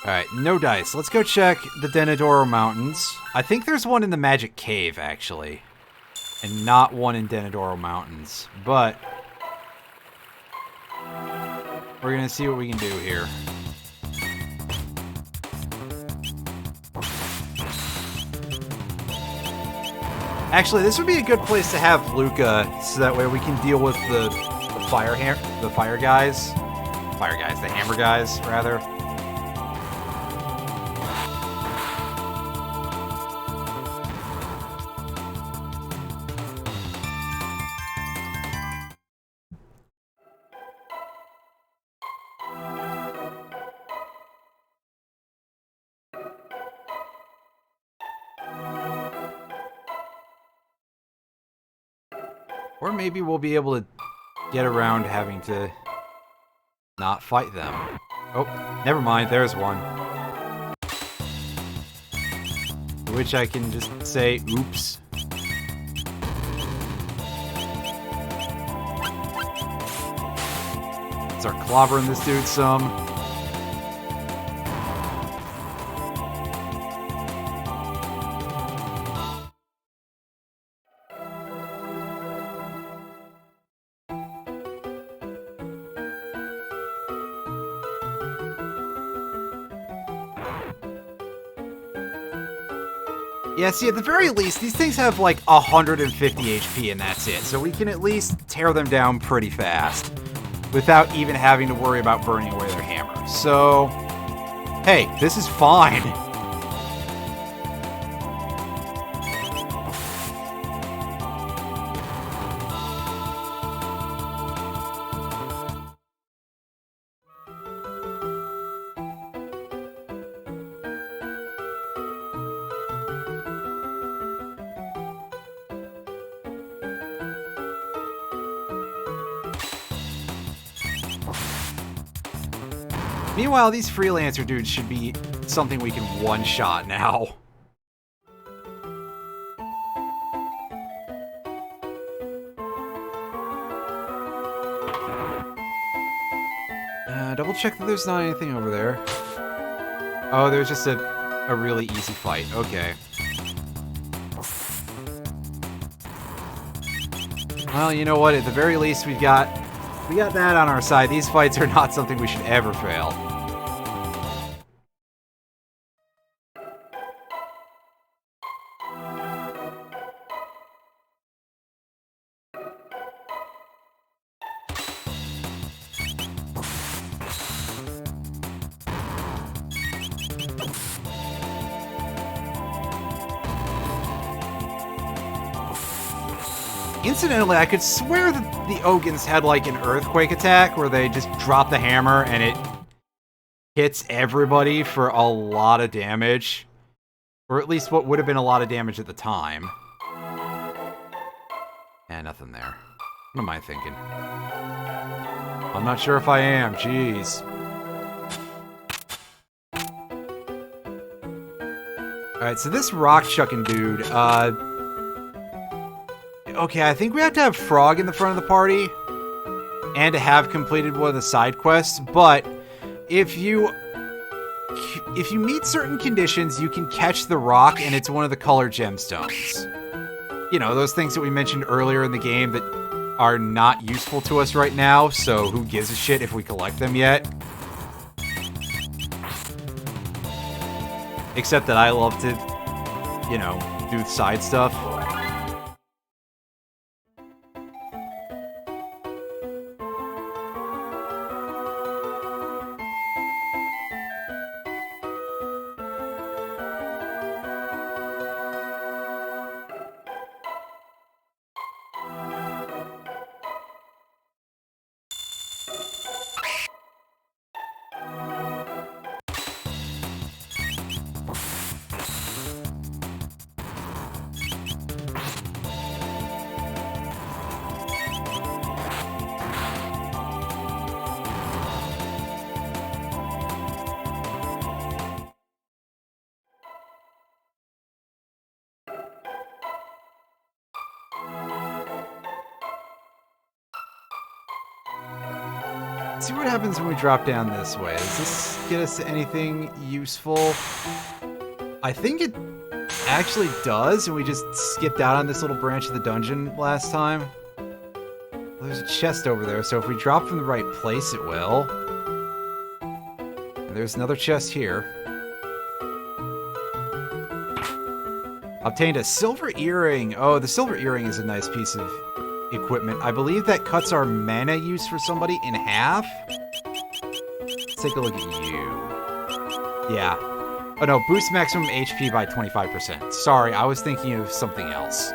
Alright, no dice. Let's go check the Denadoro Mountains. I think there's one in the Magic Cave, actually. And not one in Denadoro Mountains. But we're going to see what we can do here. Actually, this would be a good place to have Luca, so that way we can deal with the fire guys. The hammer guys, rather. Or maybe we'll be able to get around having to not fight them. Oh, never mind, there's one. To which I can just say, oops. Start clobbering this dude some. Yeah, see, at the very least, these things have like 150 HP and that's it. So we can at least tear them down pretty fast without even having to worry about burning away their hammers. So, hey, this is fine. Meanwhile, these freelancer dudes should be something we can one-shot now. Double check that there's not anything over there. Oh, there's just a really easy fight. Okay. Well, you know what? At the very least, we got that on our side. These fights are not something we should ever fail. Incidentally, I could swear that the Ogans had like an earthquake attack where they just drop the hammer and it hits everybody for a lot of damage. Or at least what would have been a lot of damage at the time. Yeah, nothing there. What am I thinking? I'm not sure if I am. Jeez. Alright, so this rock-chucking dude, okay, I think we have to have Frog in the front of the party and to have completed one of the side quests, but if you meet certain conditions, you can catch the rock and it's one of the colored gemstones. You know, those things that we mentioned earlier in the game that are not useful to us right now, so who gives a shit if we collect them yet? Except that I love to, you know, do side stuff. Let's see what happens when we drop down this way. Does this get us to anything useful? I think it actually does, and we just skipped out on this little branch of the dungeon last time. Well, there's a chest over there, so if we drop from the right place, it will. And there's another chest here. Obtained a silver earring. Oh, the silver earring is a nice piece of equipment. I believe that cuts our mana use for somebody in half. Let's take a look at you. Yeah. Oh no, boost maximum HP by 25%. Sorry, I was thinking of something else.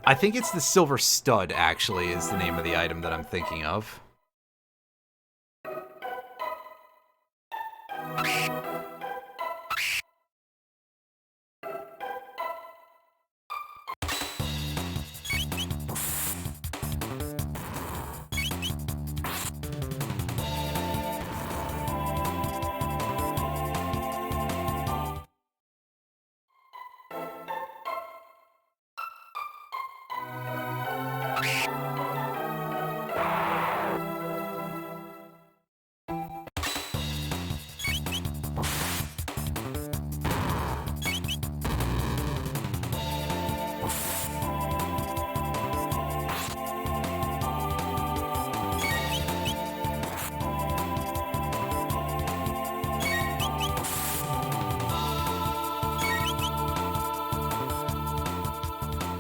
I think it's the silver stud, actually, is the name of the item that I'm thinking of.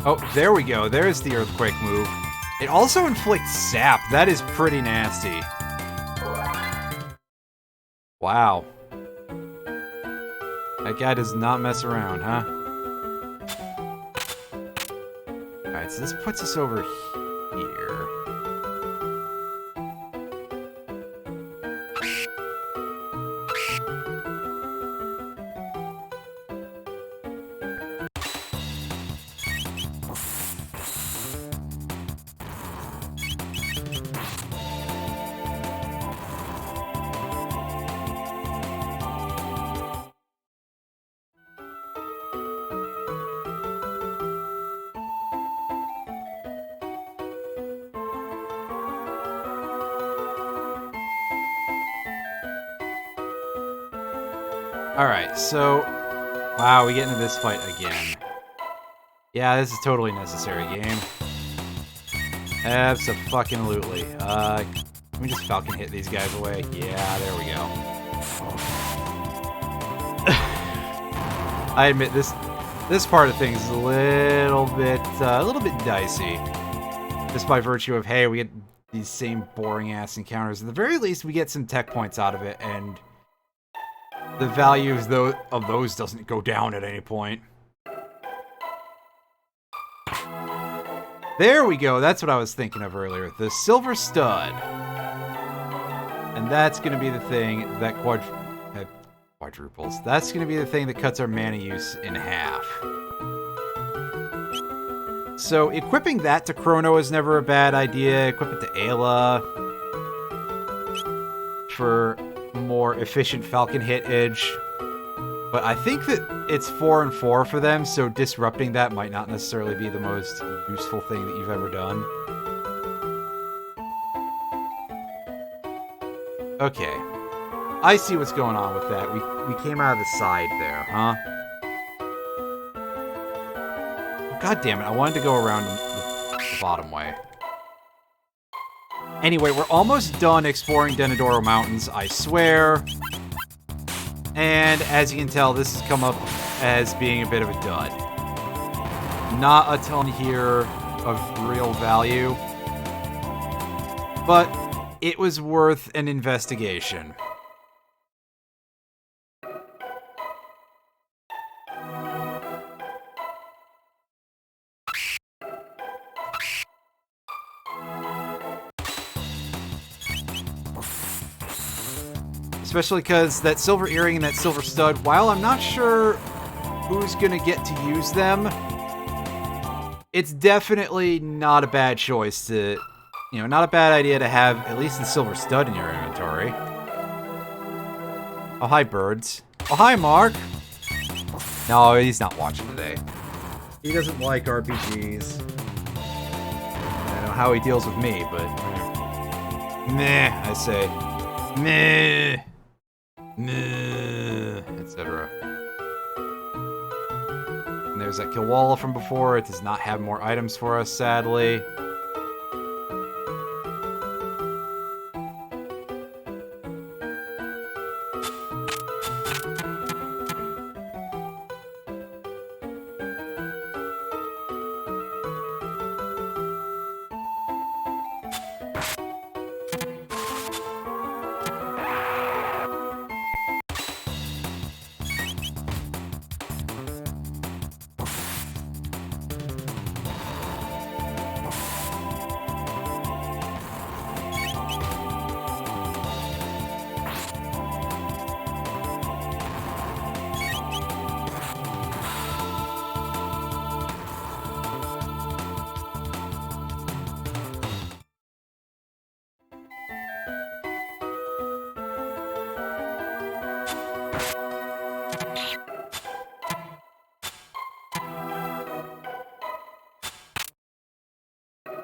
Oh, there we go. There's the earthquake move. It also inflicts sap. That is pretty nasty. Wow. That guy does not mess around, huh? Alright, so this puts us over here. Alright, so... Wow, we get into this fight again. Yeah, this is totally necessary, game. Abso-fucking-lutely. Can we just Falcon hit these guys away? Yeah, there we go. I admit, this part of things is a little bit dicey. Just by virtue of, hey, we get these same boring-ass encounters. At the very least, we get some tech points out of it, and... the value of those doesn't go down at any point. There we go. That's what I was thinking of earlier. The Silver Stud. And that's going to be the thing that quadruples. That's going to be the thing that cuts our mana use in half. So equipping that to Chrono is never a bad idea. Equip it to Ayla for more efficient Falcon hit edge. But I think that it's 4 and 4 for them, so disrupting that might not necessarily be the most useful thing that you've ever done. Okay. I see what's going on with that. We came out of the side there, huh? God damn it, I wanted to go around the bottom way. Anyway, we're almost done exploring Denadoro Mountains, I swear. And as you can tell, this has come up as being a bit of a dud. Not a ton here of real value. But it was worth an investigation. Especially because that silver earring and that silver stud, while I'm not sure who's going to get to use them, it's definitely not a bad choice to, not a bad idea to have at least the silver stud in your inventory. Oh, hi, birds. Oh, hi, Mark. No, he's not watching today. He doesn't like RPGs. I don't know how he deals with me, but... meh, I say. Meh. Etc. And there's that Kilwalla from before. It does not have more items for us, sadly.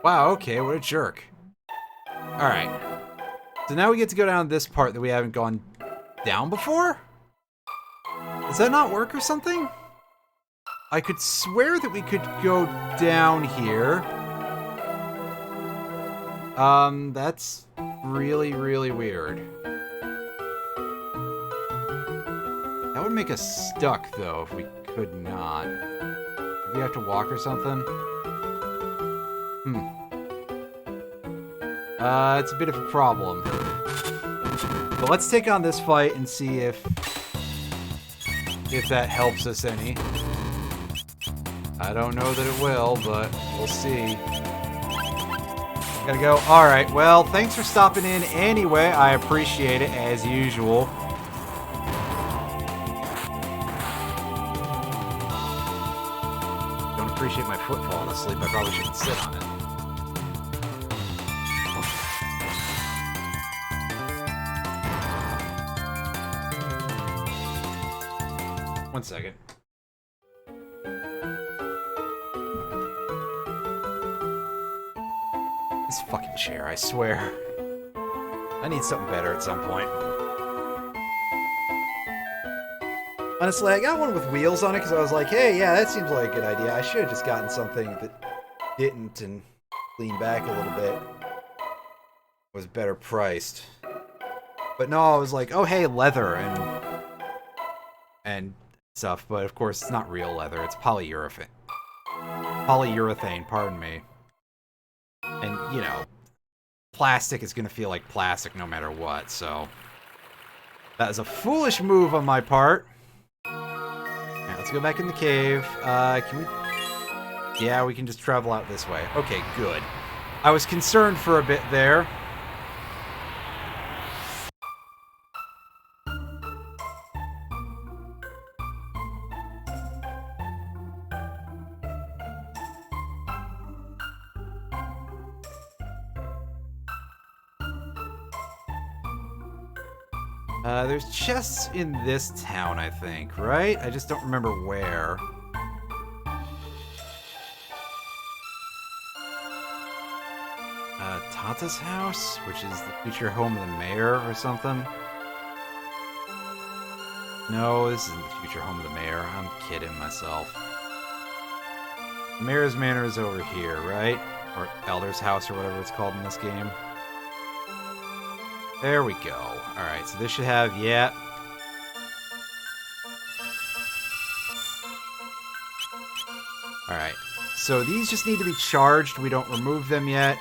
Wow, okay, what a jerk. Alright. So now we get to go down this part that we haven't gone down before? Does that not work or something? I could swear that we could go down here. That's really, really weird. That would make us stuck, though, if we could not. Do you have to walk or something? It's a bit of a problem. But let's take on this fight and see if that helps us any. I don't know that it will, but we'll see. Gotta go. Alright, well, thanks for stopping in anyway. I appreciate it, as usual. Don't appreciate my foot falling asleep. I probably shouldn't sit on it. One second. This fucking chair, I swear. I need something better at some point. Honestly, I got one with wheels on it because I was like, hey, yeah, that seems like a good idea. I should have just gotten something that didn't and leaned back a little bit. Was better priced. But no, I was like, oh, hey, leather and stuff. But of course, it's not real leather. It's polyurethane. Polyurethane, pardon me. And, you know, plastic is going to feel like plastic no matter what, so... That is a foolish move on my part. Alright, let's go back in the cave. Can we... Yeah, we can just travel out this way. Okay, good. I was concerned for a bit there. There's chests in this town, I think, right? I just don't remember where. Tata's house, which is the future home of the mayor or something. No, this isn't the future home of the mayor. I'm kidding myself. The mayor's manor is over here, right? Or elder's house or whatever it's called in this game. There we go. Alright, so this should have, yeah. Alright, so these just need to be charged. We don't remove them yet.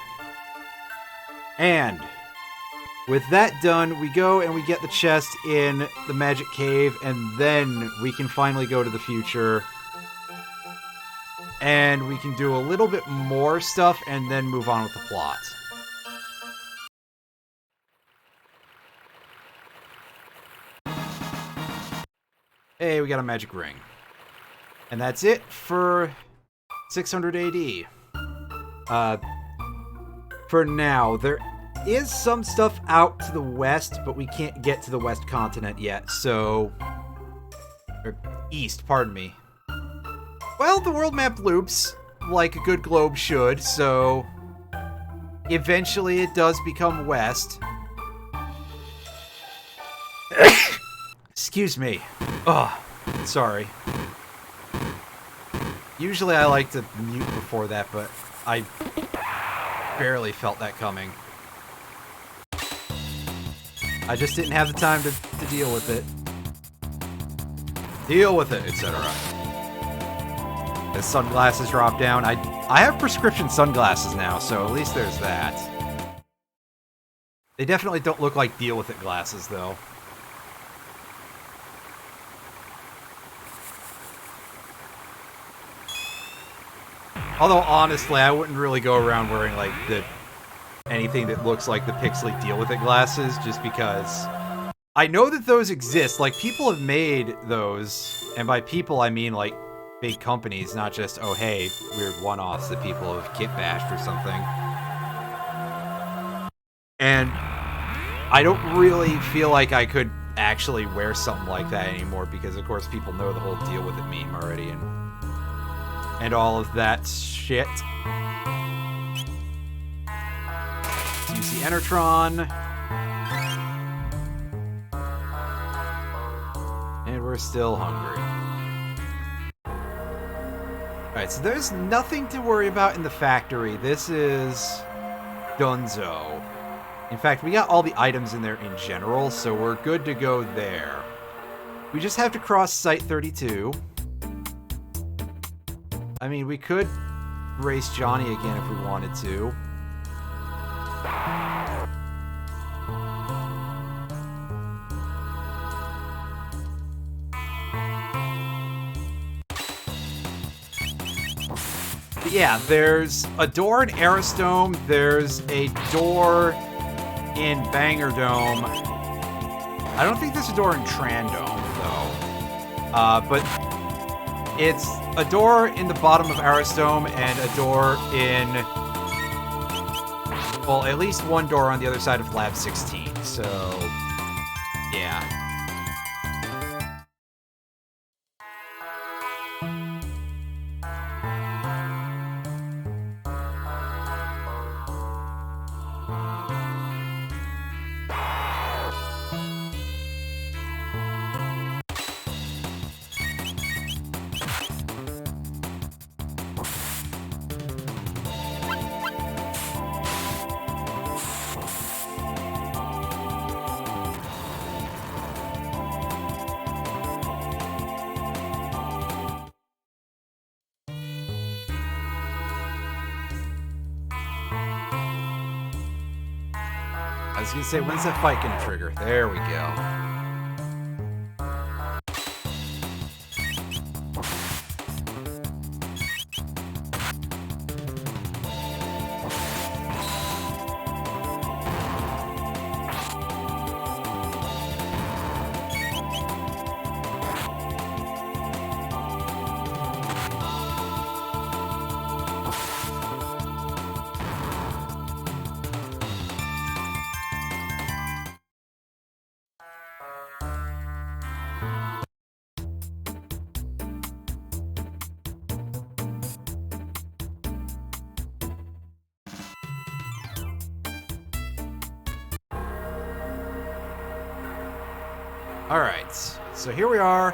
And with that done, we go and we get the chest in the magic cave, and then we can finally go to the future. And we can do a little bit more stuff and then move on with the plot. Hey, we got a magic ring. And that's it for 600 AD. For now, there is some stuff out to the west, but we can't get to the west continent yet, so... Or east, pardon me. Well, the world map loops, like a good globe should, so... Eventually it does become west. Excuse me. Oh, sorry. Usually I like to mute before that, but I barely felt that coming. I just didn't have the time to deal with it. Deal with it, etc. As sunglasses drop down, I have prescription sunglasses now, so at least there's that. They definitely don't look like deal with it glasses, though. Although, honestly, I wouldn't really go around wearing, like, anything that looks like the pixely deal with it glasses, just because I know that those exist. Like, people have made those, and by people, I mean, like, big companies, not just, oh, hey, weird one-offs that people have kit bashed or something. And I don't really feel like I could actually wear something like that anymore, because, of course, people know the whole deal with it meme already, and all of that shit. So you see Enertron. And we're still hungry. Alright, so there's nothing to worry about in the factory. This is Dunzo. In fact, we got all the items in there in general, so we're good to go there. We just have to cross Site 32. I mean, we could race Johnny again if we wanted to. But yeah, there's a door in Arisdome. There's a door in Bangor Dome. I don't think there's a door in Tyranno, though. But it's a door in the bottom of Arisdome and a door in... well, at least one door on the other side of Lab 16, so... yeah. I was gonna say, when's that fight gonna trigger? There we go. Alright, so here we are.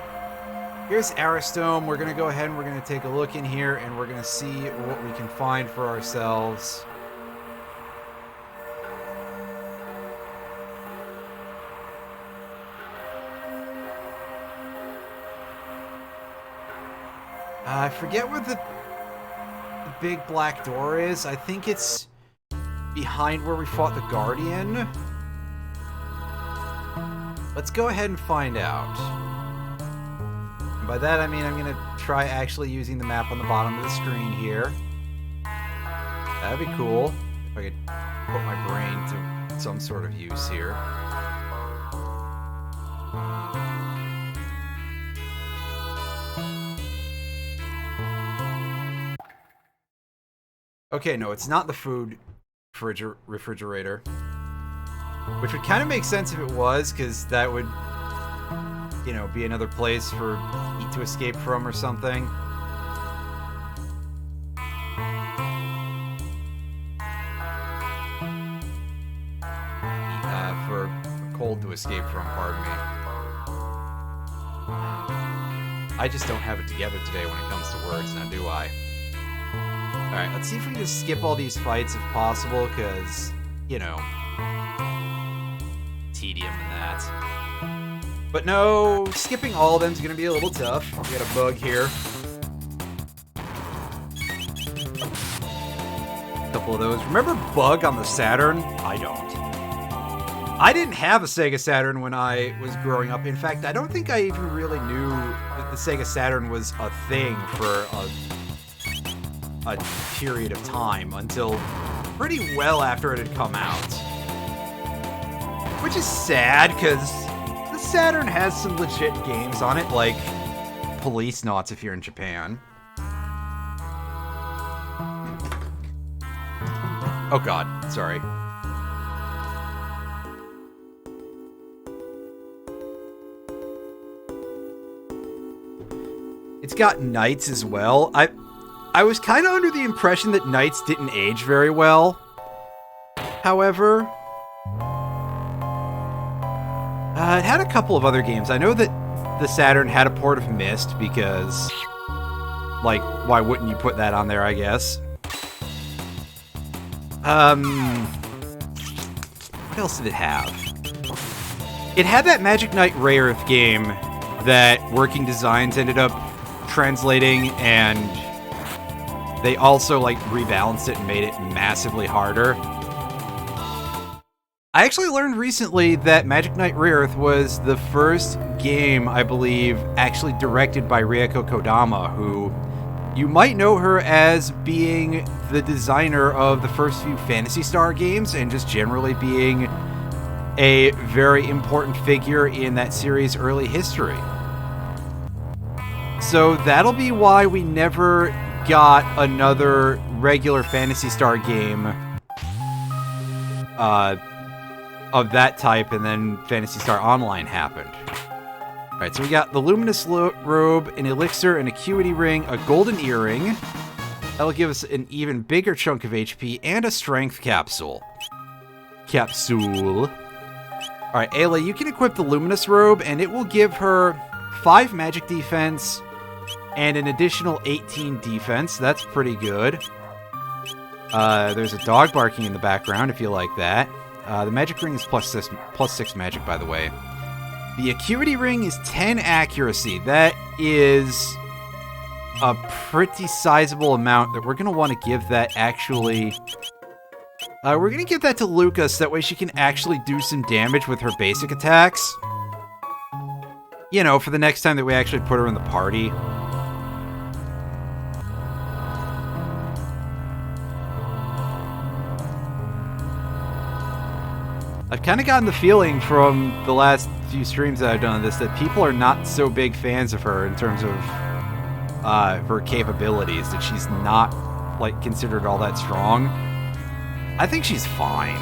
Here's Arisdome. We're going to go ahead and we're going to take a look in here and we're going to see what we can find for ourselves. I forget where the big black door is. I think it's behind where we fought the Guardian. Let's go ahead and find out. And by that I mean I'm going to try actually using the map on the bottom of the screen here. That'd be cool if I could put my brain to some sort of use here. Okay, no, it's not the food refrigerator. Which would kind of make sense if it was, because that would, you know, be another place for heat to escape from or something. For cold to escape from, pardon me. I just don't have it together today when it comes to words, now do I? Alright, let's see if we can just skip all these fights if possible, because, you know... tedium and that. But no, skipping all of them is going to be a little tough. We got a bug here. A couple of those. Remember Bug on the Saturn? I don't. I didn't have a Sega Saturn when I was growing up. In fact, I don't think I even really knew that the Sega Saturn was a thing for a period of time until pretty well after it had come out. Which is sad, because the Saturn has some legit games on it, like Police Knots if you're in Japan. Oh god, sorry. It's got Knights as well. I was kind of under the impression that Knights didn't age very well. However... it had a couple of other games. I know that the Saturn had a port of Myst because, like, why wouldn't you put that on there, I guess? What else did it have? It had that Magic Knight Rayearth game that Working Designs ended up translating and they also, like, rebalanced it and made it massively harder. I actually learned recently that Magic Knight Re-Earth was the first game, I believe, actually directed by Rieko Kodama, who you might know her as being the designer of the first few Phantasy Star games and just generally being a very important figure in that series' early history. So that'll be why we never got another regular Phantasy Star game of that type, and then Phantasy Star Online happened. Alright, so we got the Luminous Robe, an Elixir, an Acuity Ring, a Golden Earring. That'll give us an even bigger chunk of HP, and a Strength Capsule. Alright, Ayla, you can equip the Luminous Robe, and it will give her 5 magic defense and an additional 18 defense. That's pretty good. There's a dog barking in the background if you like that. The magic ring is plus 6 magic, by the way. The Acuity Ring is 10 accuracy. That is a pretty sizable amount that we're going to want to give that, actually. We're going to give that to Lucas, that way she can actually do some damage with her basic attacks. You know, for the next time that we actually put her in the party. I've kind of gotten the feeling from the last few streams that I've done of this that people are not so big fans of her in terms of her capabilities, that she's not, like, considered all that strong. I think she's fine.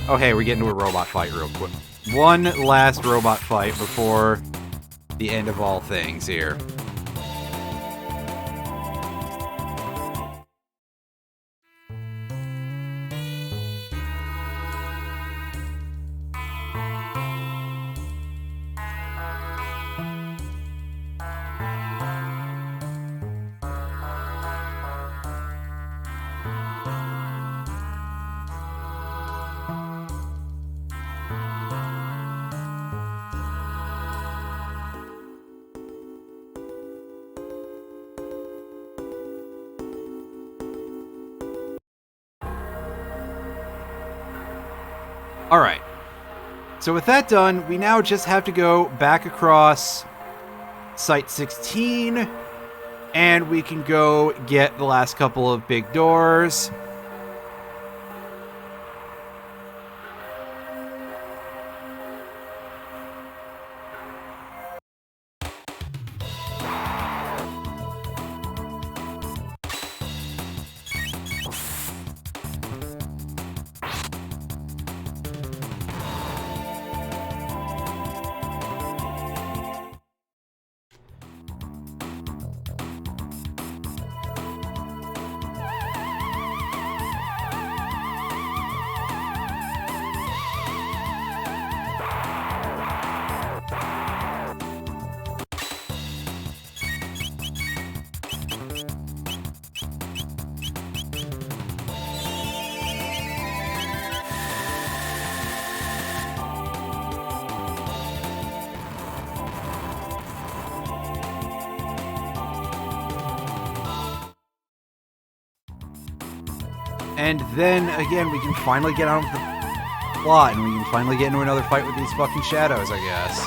Oh, hey, we're getting to a robot fight real quick. One last robot fight before the end of all things here. Alright, so with that done, we now just have to go back across Site 16, and we can go get the last couple of big doors. And then, again, we can finally get on with the plot, and we can finally get into another fight with these fucking shadows, I guess.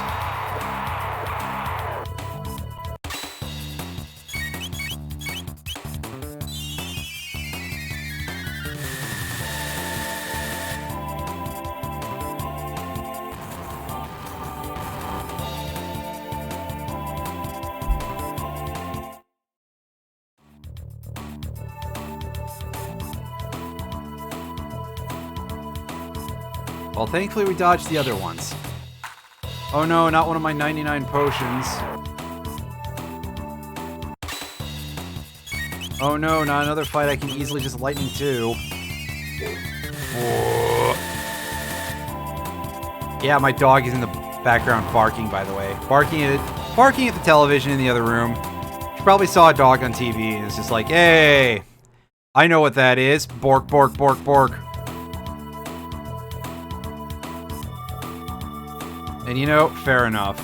Well, thankfully we dodged the other ones. Oh no, not one of my 99 potions. Oh no, not another fight I can easily just lightning to. Yeah, my dog is in the background barking, by the way. Barking at the television in the other room. She probably saw a dog on TV and is just like, hey, I know what that is. Bork, bork, bork, bork. And you know, fair enough.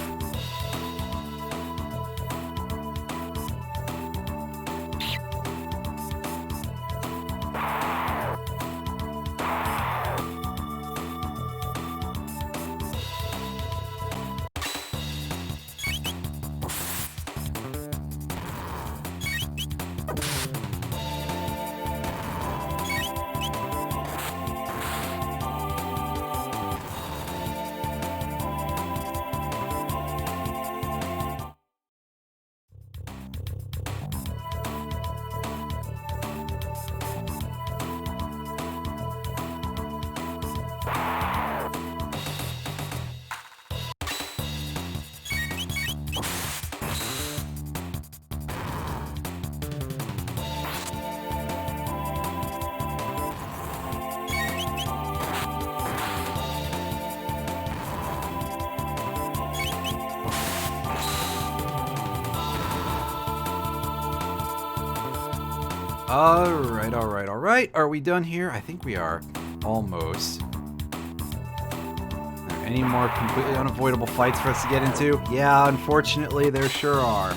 Alright, alright, alright. Are we done here? I think we are. Almost. Are there any more completely unavoidable fights for us to get into? Yeah, unfortunately, there sure are.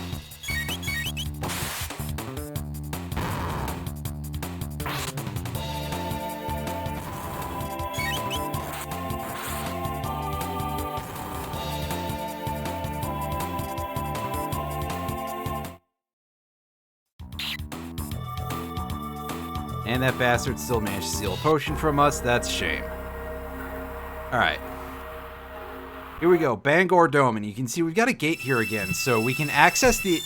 And that bastard still managed to steal a potion from us. That's a shame. Alright. Here we go. Bangor Dome. And you can see we've got a gate here again. So we can access the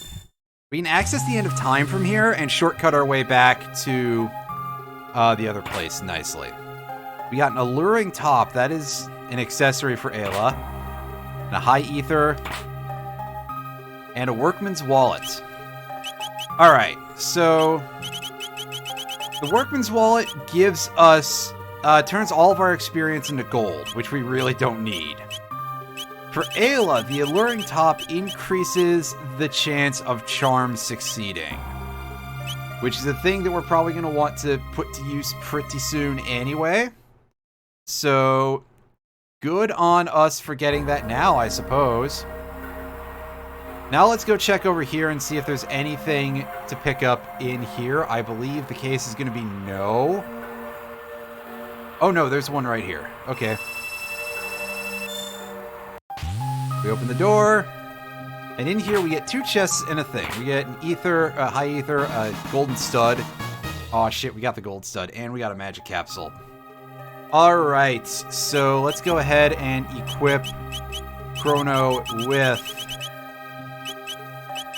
end of time from here and shortcut our way back to the other place nicely. We got an alluring top. That is an accessory for Ayla. And a high ether. And a workman's wallet. Alright. So the Workman's Wallet gives us, turns all of our experience into gold, which we really don't need. For Ayla, the Alluring Top increases the chance of charm succeeding, which is a thing that we're probably going to want to put to use pretty soon anyway. So, good on us for getting that now, I suppose. Now let's go check over here and see if there's anything to pick up in here. I believe the case is going to be no. Oh no, there's one right here. Okay. We open the door. And in here we get 2 chests and a thing. We get an ether, a high ether, a golden stud. Oh shit, we got the gold stud. And we got a magic capsule. Alright, so let's go ahead and equip Chrono with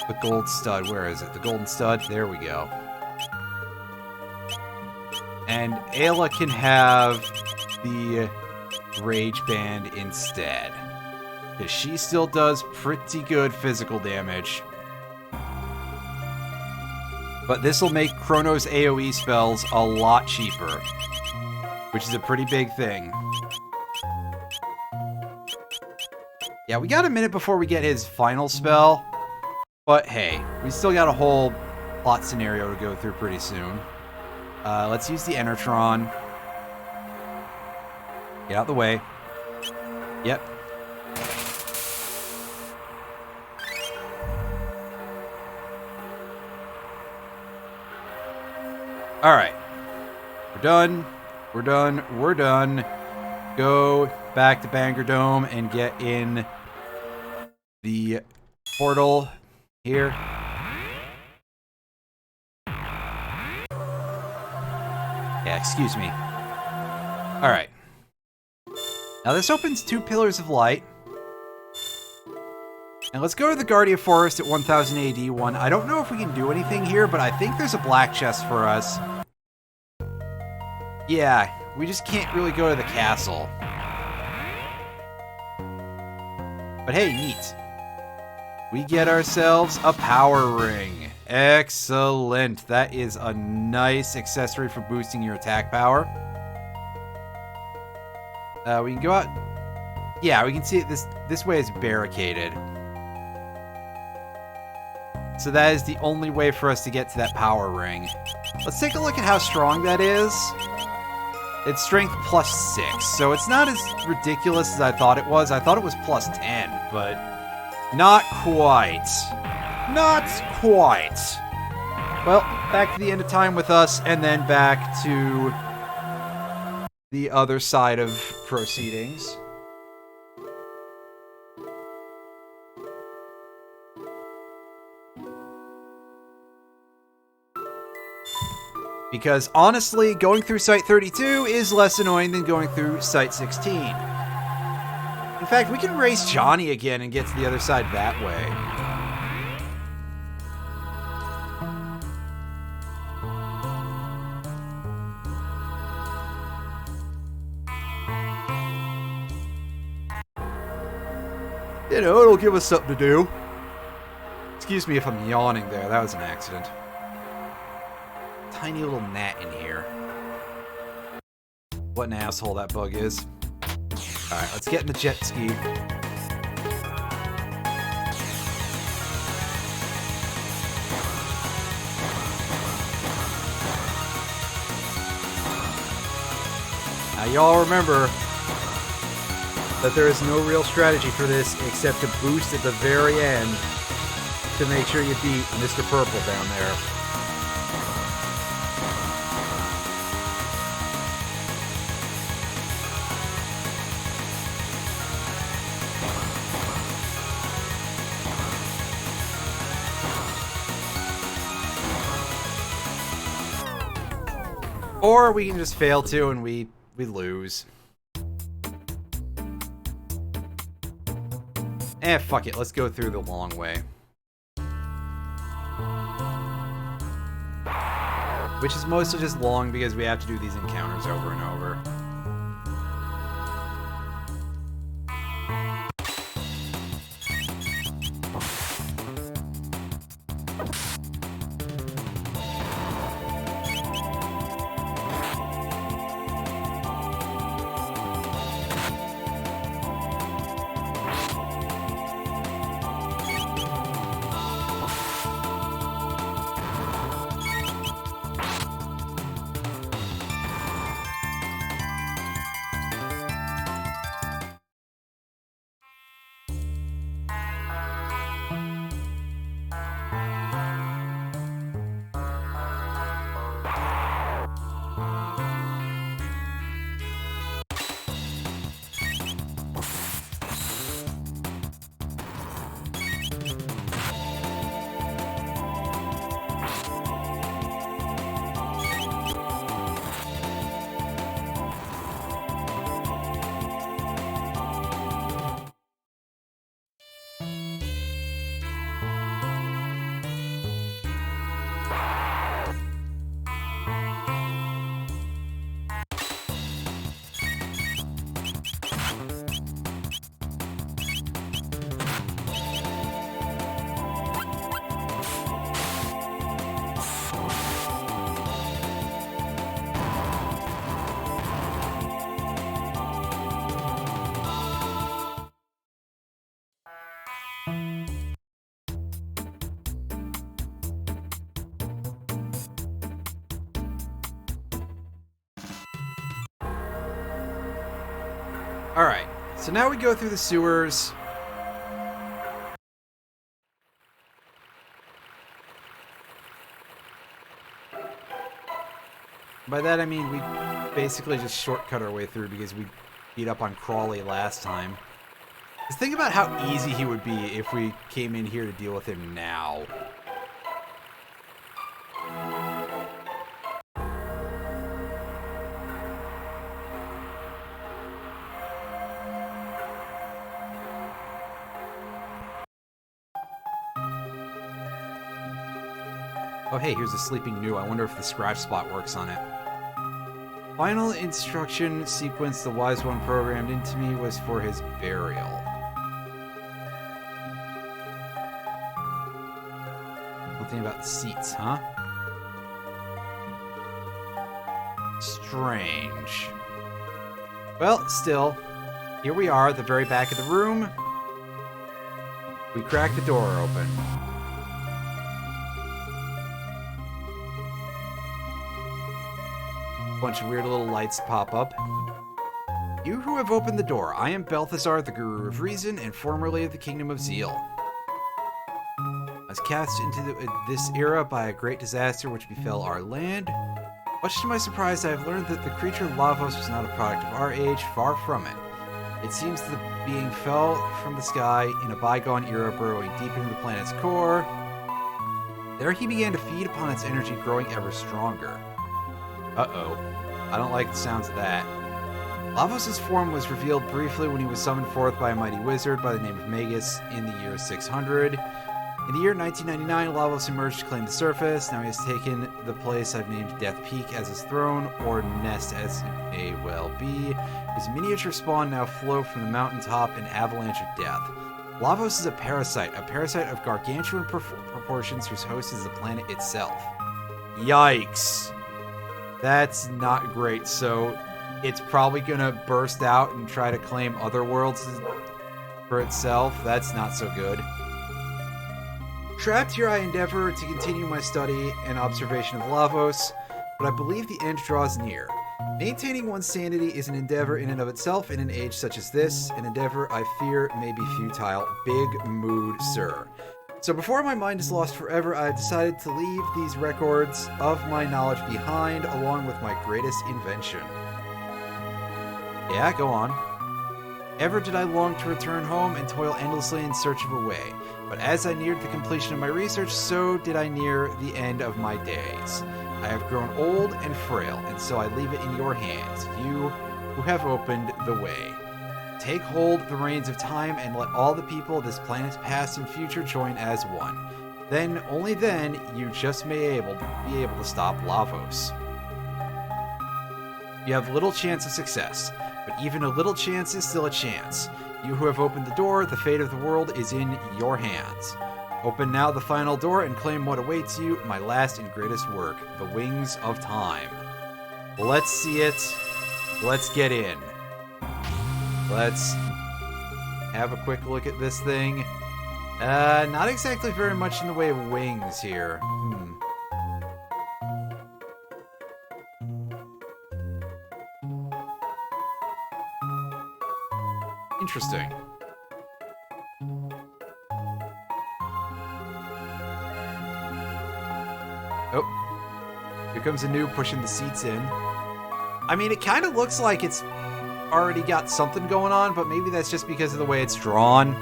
the gold stud. Where is it? The golden stud. There we go. And Ayla can have the rage band instead, because she still does pretty good physical damage. But this will make Chrono's AoE spells a lot cheaper, which is a pretty big thing. Yeah, we got a minute before we get his final spell. But hey, we still got a whole plot scenario to go through pretty soon. Let's use the Enertron. Get out of the way. Yep. Alright. We're done. We're done. We're done. Go back to Bangor Dome and get in the portal here. Yeah, excuse me. Alright. Now this opens 2 pillars of light. And let's go to the Guardia Forest at 1000 AD 1. I don't know if we can do anything here, but I think there's a black chest for us. Yeah, we just can't really go to the castle. But hey, neat. We get ourselves a power ring. Excellent. That is a nice accessory for boosting your attack power. We can go out. Yeah, we can see it. This way is barricaded. So that is the only way for us to get to that power ring. Let's take a look at how strong that is. It's strength +6, so it's not as ridiculous as I thought it was. I thought it was +10, but not quite. Not quite. Well, back to the end of time with us, and then back to the other side of proceedings. Because honestly, going through Site 32 is less annoying than going through Site 16. In fact, we can race Johnny again and get to the other side that way. You know, it'll give us something to do. Excuse me if I'm yawning there, that was an accident. Tiny little gnat in here. What an asshole that bug is. Alright, let's get in the jet ski. y'all remember that there is no real strategy for this except to boost at the very end to make sure you beat Mr. Purple down there. Or we can just fail to and we lose. Fuck it. Let's go through the long way. Which is mostly just long because we have to do these encounters over and over. Alright, so now we go through the sewers. By that I mean we basically just shortcut our way through because we beat up on Crawley last time. Just think about how easy he would be if we came in here to deal with him now. Oh hey, here's a sleeping gnu. I wonder if the scratch spot works on it. Final instruction sequence the Wise One programmed into me was for his burial. Something about the seats, huh? Strange. Well, still, here we are at the very back of the room. We crack the door open. Bunch of weird little lights pop up. You who have opened the door, I am Balthazar, the Guru of Reason, and formerly of the Kingdom of Zeal. I was cast into this era by a great disaster which befell our land. Much to my surprise, I have learned that the creature Lavos was not a product of our age, far from it. It seems the being fell from the sky in a bygone era, burrowing deep into the planet's core. There he began to feed upon its energy, growing ever stronger. Uh-oh. I don't like the sounds of that. Lavos' form was revealed briefly when he was summoned forth by a mighty wizard by the name of Magus in the year 600. In the year 1999, Lavos emerged to claim the surface. Now he has taken the place I've named Death Peak as his throne, or nest as it may well be. His miniature spawn now flow from the mountaintop in avalanche of death. Lavos is a parasite of gargantuan proportions whose host is the planet itself. Yikes. That's not great, so it's probably gonna burst out and try to claim other worlds for itself. That's not so good. Trapped here I endeavor to continue my study and observation of Lavos, but I believe the end draws near. Maintaining one's sanity is an endeavor in and of itself in an age such as this. An endeavor I fear may be futile. Big mood, sir. So before my mind is lost forever, I have decided to leave these records of my knowledge behind, along with my greatest invention. Yeah, go on. Ever did I long to return home and toil endlessly in search of a way. But as I neared the completion of my research, so did I near the end of my days. I have grown old and frail, and so I leave it in your hands, you who have opened the way. Take hold of the reins of time and let all the people of this planet's past and future join as one. Then, only then, you just may be able to stop Lavos. You have little chance of success, but even a little chance is still a chance. You who have opened the door, the fate of the world is in your hands. Open now the final door and claim what awaits you, my last and greatest work, the Wings of Time. Let's see it. Let's get in. Let's have a quick look at this thing. Not exactly very much in the way of wings here. Interesting. Oh. Here comes a new pushing the seats in. I mean, it kind of looks like it's already got something going on, but maybe that's just because of the way it's drawn.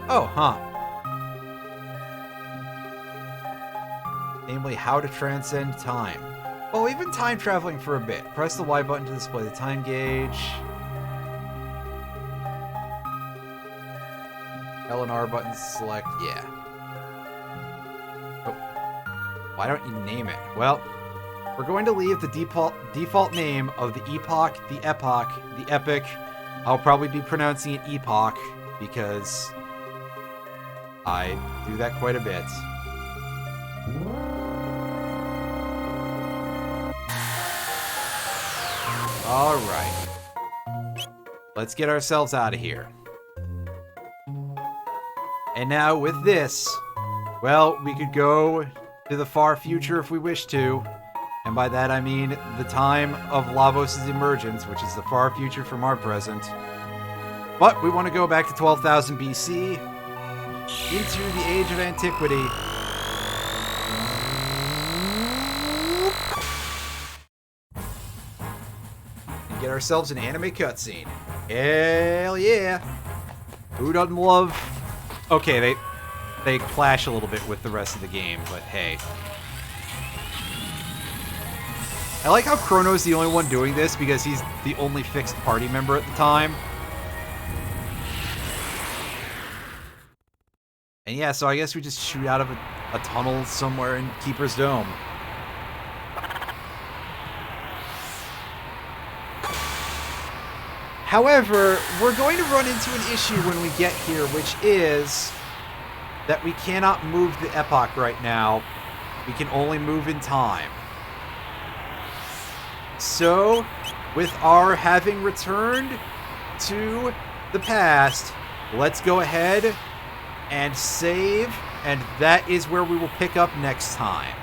Oh, huh. Namely, how to transcend time. Oh, we've been time traveling for a bit. Press the Y button to display the time gauge. L and R buttons select, yeah. Oh. Why don't you name it? Well, we're going to leave the default name of the epoch, the epoch, the epic. I'll probably be pronouncing it epoch because I do that quite a bit. All right. Let's get ourselves out of here. And now with this, well, we could go to the far future if we wish to. And by that I mean the time of Lavos' emergence, which is the far future from our present. But we want to go back to 12,000 BC, into the age of antiquity. And get ourselves an anime cutscene. Hell yeah! Who doesn't love... Okay, they clash a little bit with the rest of the game, but hey. I like how Chrono's the only one doing this because he's the only fixed party member at the time. And yeah, so I guess we just shoot out of a tunnel somewhere in Keeper's Dome. However, we're going to run into an issue when we get here, which is that we cannot move the epoch right now. We can only move in time. So, with our having returned to the past, let's go ahead and save, and that is where we will pick up next time.